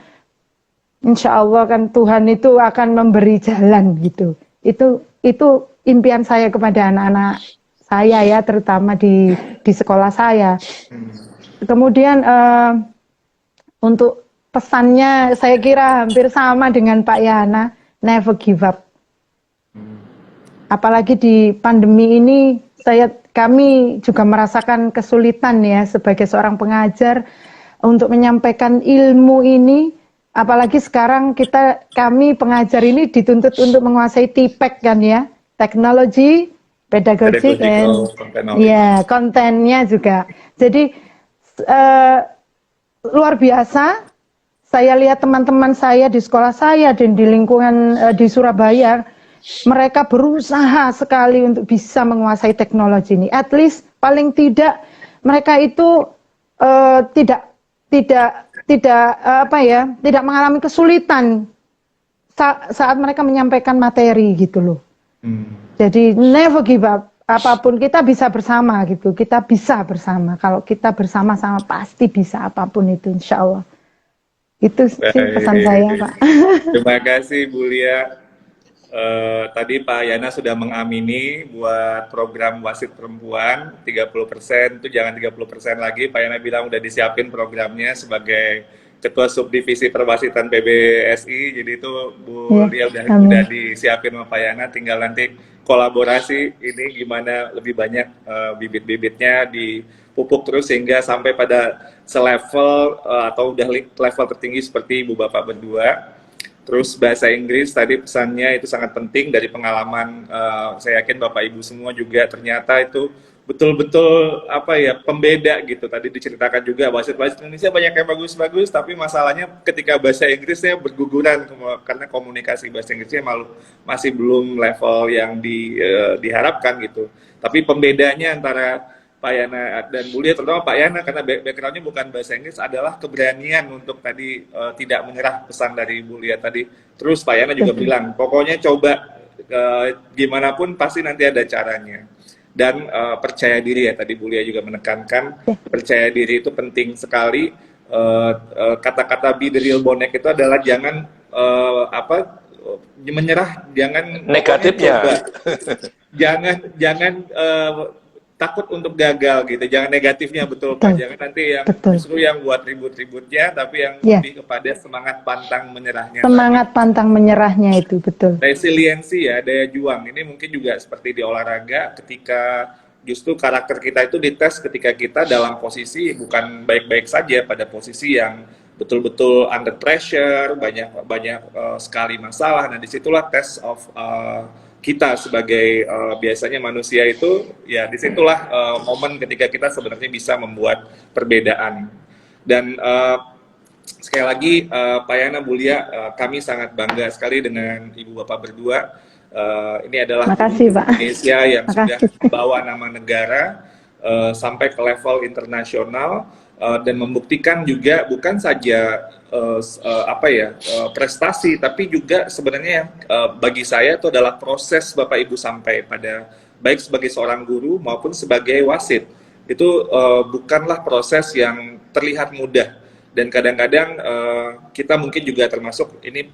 insya Allah kan Tuhan itu akan memberi jalan gitu. Itu impian saya kepada anak-anak saya ya, terutama di sekolah saya. Kemudian untuk pesannya saya kira hampir sama dengan Pak Yana, never give up. Apalagi di pandemi ini, kami juga merasakan kesulitan ya sebagai seorang pengajar untuk menyampaikan ilmu ini, apalagi sekarang kami pengajar ini dituntut untuk menguasai TPEC kan ya, teknologi, pedagogik, dan ya kontennya juga. Jadi luar biasa. Saya lihat teman-teman saya di sekolah saya dan di lingkungan di Surabaya, mereka berusaha sekali untuk bisa menguasai teknologi ini. At least paling tidak mereka itu tidak mengalami kesulitan saat mereka menyampaikan materi gitu loh. Jadi never give up. Apapun kita bisa bersama gitu. Kita bisa bersama. Kalau kita bersama-sama pasti bisa apapun itu, insya Allah. Itu sih pesan saya, Pak. Terima kasih Bu Lia. Tadi Pak Yana sudah mengamini buat program wasit perempuan 30%, itu jangan 30% lagi. Pak Yana bilang udah disiapin programnya sebagai Ketua Subdivisi Perwasitan PBSI. Jadi itu Bu Lia udah disiapin sama Pak Yana, tinggal nanti kolaborasi ini gimana lebih banyak bibit-bibitnya dipupuk terus sehingga sampai pada selevel atau udah level tertinggi seperti Ibu Bapak berdua. Terus bahasa Inggris tadi pesannya itu sangat penting dari pengalaman, saya yakin Bapak Ibu semua juga ternyata itu betul-betul pembeda gitu. Tadi diceritakan juga wasit-wasit Indonesia banyak yang bagus-bagus, tapi masalahnya ketika bahasa Inggrisnya berguguran karena komunikasi bahasa Inggrisnya masih belum level yang diharapkan gitu. Tapi pembedanya antara Pak Yana dan Bu Lia, terutama Pak Yana karena backgroundnya bukan bahasa Inggris, adalah keberanian untuk tadi tidak menyerah, pesan dari Bu Lia tadi. Terus Pak Yana juga bilang, pokoknya coba gimana pun pasti nanti ada caranya. Dan percaya diri ya, tadi Bu Lia juga menekankan percaya diri itu penting sekali. Kata-kata be the real bonek itu adalah jangan menyerah, jangan negatifnya, jangan takut untuk gagal gitu, jangan negatifnya, betul Pak, jangan nanti yang justru yang buat ribut-ributnya, tapi yang lebih kepada semangat pantang menyerahnya. Semangat pantang menyerahnya itu betul. Resiliensi ya, daya juang ini mungkin juga seperti di olahraga, ketika justru karakter kita itu dites ketika kita dalam posisi bukan baik-baik saja, pada posisi yang betul-betul under pressure, banyak sekali masalah. Nah disitulah test of kita sebagai biasanya manusia itu, ya disitulah momen ketika kita sebenarnya bisa membuat perbedaan. Dan sekali lagi Pak Yana, Bu Lia, kami sangat bangga sekali dengan Ibu Bapak berdua. Ini adalah Makasih, Pak. Indonesia yang sudah membawa nama negara sampai ke level internasional dan membuktikan juga bukan saja prestasi, tapi juga sebenarnya bagi saya itu adalah proses Bapak Ibu sampai pada baik sebagai seorang guru maupun sebagai wasit. Itu bukanlah proses yang terlihat mudah, dan kadang-kadang kita mungkin juga termasuk ini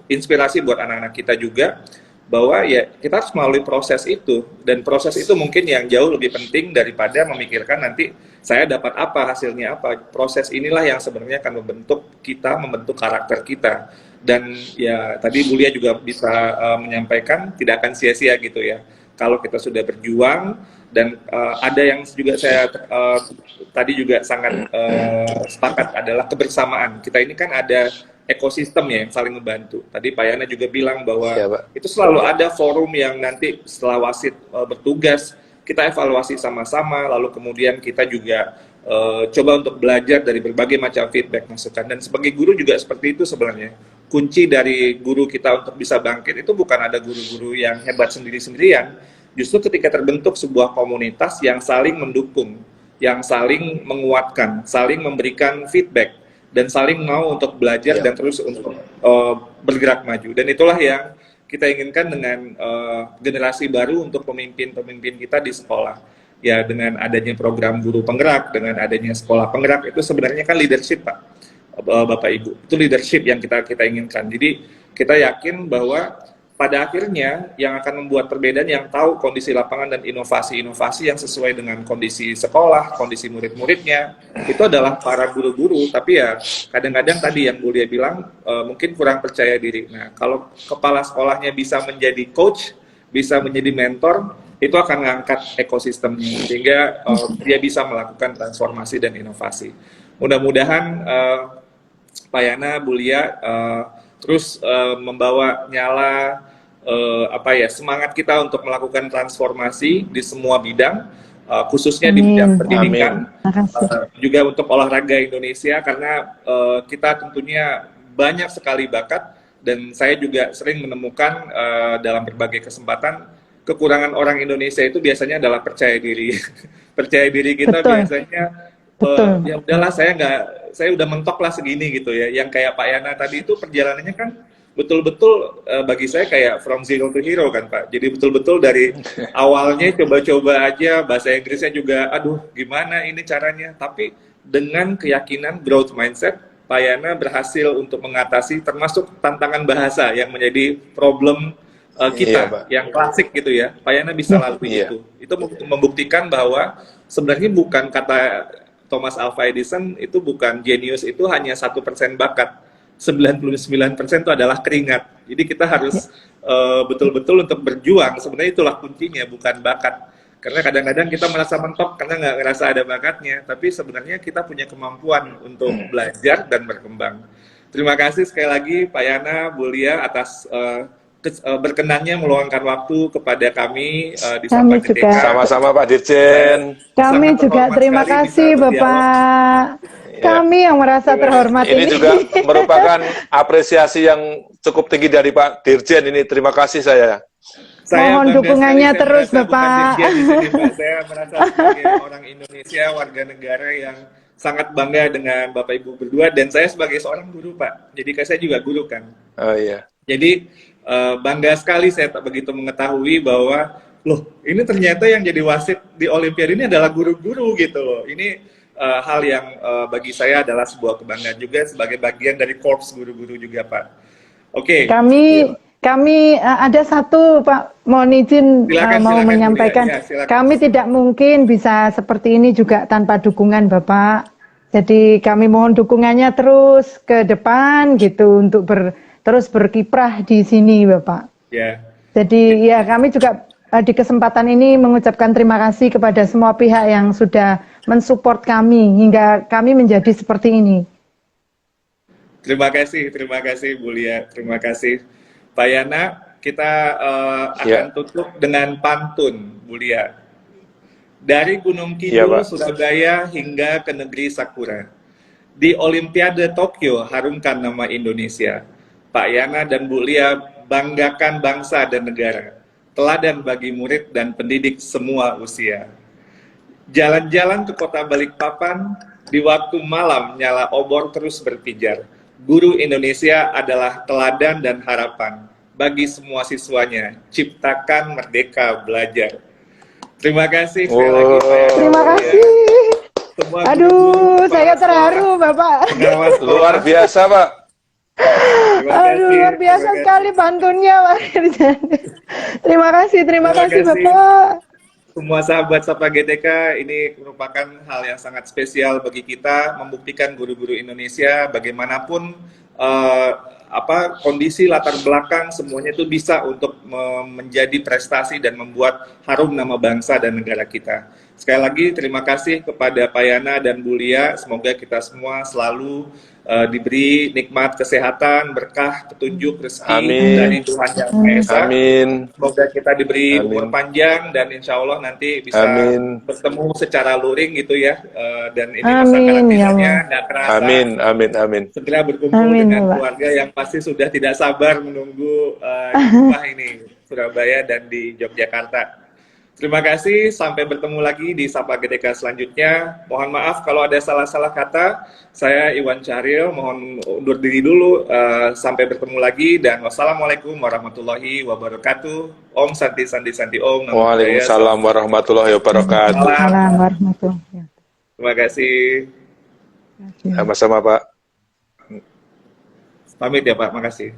inspirasi buat anak-anak kita juga, bahwa ya kita harus melalui proses itu, dan proses itu mungkin yang jauh lebih penting daripada memikirkan nanti saya dapat apa, hasilnya apa. Proses inilah yang sebenarnya akan membentuk kita, membentuk karakter kita. Dan ya tadi Bu Lia juga bisa menyampaikan tidak akan sia-sia gitu ya kalau kita sudah berjuang. Dan ada yang juga saya tadi juga sangat sepakat adalah kebersamaan. Kita ini kan ada ekosistem ya yang saling membantu. Tadi Pak Yana juga bilang bahwa itu selalu ada forum yang nanti setelah wasit bertugas, kita evaluasi sama-sama, lalu kemudian kita juga coba untuk belajar dari berbagai macam feedback, masukan. Dan sebagai guru juga seperti itu sebenarnya. Kunci dari guru kita untuk bisa bangkit itu bukan ada guru-guru yang hebat sendiri-sendirian, justru ketika terbentuk sebuah komunitas yang saling mendukung, yang saling menguatkan, saling memberikan feedback, dan saling mau untuk belajar dan terus untuk bergerak maju. Dan itulah yang kita inginkan dengan generasi baru untuk pemimpin-pemimpin kita di sekolah. Ya dengan adanya program guru penggerak, dengan adanya sekolah penggerak, itu sebenarnya kan leadership Pak, Bapak Ibu. Itu leadership yang kita inginkan. Jadi kita yakin bahwa pada akhirnya yang akan membuat perbedaan yang tahu kondisi lapangan dan inovasi-inovasi yang sesuai dengan kondisi sekolah, kondisi murid-muridnya, itu adalah para guru-guru. Tapi ya kadang-kadang tadi yang Bu Lia bilang mungkin kurang percaya diri. Nah kalau kepala sekolahnya bisa menjadi coach, bisa menjadi mentor, itu akan mengangkat ekosistemnya sehingga dia bisa melakukan transformasi dan inovasi. Mudah-mudahan Pak Yana, Bu Lia terus membawa nyala semangat kita untuk melakukan transformasi di semua bidang, khususnya di bidang pendidikan, juga untuk olahraga Indonesia karena kita tentunya banyak sekali bakat dan saya juga sering menemukan dalam berbagai kesempatan kekurangan orang Indonesia itu biasanya adalah percaya diri. Percaya diri kita biasanya ya udahlah saya udah mentok lah segini gitu ya. Yang kayak Pak Yana tadi itu perjalanannya kan betul-betul bagi saya kayak from zero to hero kan Pak. Jadi betul-betul dari awalnya coba-coba aja, bahasa Inggrisnya juga aduh gimana ini caranya. Tapi dengan keyakinan growth mindset, Pak Yana berhasil untuk mengatasi termasuk tantangan bahasa yang menjadi problem kita yang klasik gitu ya. Pak Yana bisa lalui itu. Itu membuktikan bahwa sebenarnya bukan kata Thomas Alva Edison itu bukan genius, itu hanya 1% bakat. 99% itu adalah keringat. Jadi kita harus betul-betul untuk berjuang. Sebenarnya itulah kuncinya, bukan bakat. Karena kadang-kadang kita merasa mentok karena nggak ngerasa ada bakatnya. Tapi sebenarnya kita punya kemampuan untuk belajar dan berkembang. Terima kasih sekali lagi Pak Yana, Bu Lia atas berkenannya meluangkan waktu kepada kami di Sapa GTK. Sama-sama Pak Dirjen. Kami juga terima kasih Bapak. Kami yang merasa terhormat ini juga merupakan apresiasi yang cukup tinggi dari Pak Dirjen ini. Terima kasih saya. Mohon dukungannya terus Bapak. Saya merasa sebagai orang Indonesia, warga negara yang sangat bangga dengan Bapak Ibu berdua dan saya sebagai seorang guru Pak. Jadi saya juga guru kan. Oh iya. Jadi bangga sekali saya tak begitu mengetahui bahwa loh ini ternyata yang jadi wasit di Olimpiade ini adalah guru-guru gitu loh. Ini hal yang bagi saya adalah sebuah kebanggaan juga sebagai bagian dari korps guru-guru juga Pak. Oke. Kami ada satu Pak, mohon izin silakan, menyampaikan. Ya, kami tidak mungkin bisa seperti ini juga tanpa dukungan Bapak. Jadi kami mohon dukungannya terus ke depan gitu untuk terus berkiprah di sini Bapak. Ya. Jadi ya kami juga di kesempatan ini mengucapkan terima kasih kepada semua pihak yang sudah mensupport kami hingga kami menjadi seperti ini. Terima kasih Bu Lia, terima kasih Pak Yana. Kita akan tutup dengan pantun Bu Lia. Dari Gunung Kidul, Surabaya hingga ke negeri Sakura. Di Olimpiade Tokyo harumkan nama Indonesia. Pak Yana dan Bu Lia banggakan bangsa dan negara. Teladan bagi murid dan pendidik semua usia. Jalan-jalan ke kota Balikpapan, di waktu malam nyala obor terus berpijar. Guru Indonesia adalah teladan dan harapan bagi semua siswanya. Ciptakan merdeka belajar. Terima kasih sekali lagi. Terima kasih. Aduh, saya terharu Bapak. Luar biasa Pak. Aduh, luar biasa sekali pantunnya Pak. Terima kasih Bapak. Semua sahabat Sapa GTK, ini merupakan hal yang sangat spesial bagi kita, membuktikan guru-guru Indonesia bagaimanapun kondisi latar belakang semuanya itu bisa untuk menjadi prestasi dan membuat harum nama bangsa dan negara kita. Sekali lagi terima kasih kepada Pak Yana dan Bu Lia, semoga kita semua selalu diberi nikmat kesehatan, berkah, petunjuk, rezeki dari Tuhan Yang Maha Esa. Semoga kita diberi umur panjang dan insya Allah nanti bisa bertemu secara luring gitu ya. Dan ini masa karantinanya nggak kerasa. Amin. Segera berkumpul dengan keluarga yang pasti sudah tidak sabar menunggu jumlah ini Surabaya dan di Yogyakarta. Terima kasih, sampai bertemu lagi di Sapa GTK selanjutnya. Mohon maaf kalau ada salah-salah kata. Saya Iwan Syahril, mohon undur diri dulu. Sampai bertemu lagi dan wassalamualaikum warahmatullahi wabarakatuh. Om Santi Santi Santi Om. Waalaikumsalam warahmatullahi wabarakatuh. Terima kasih. Sama-sama Pak. Pamit ya Pak, makasih.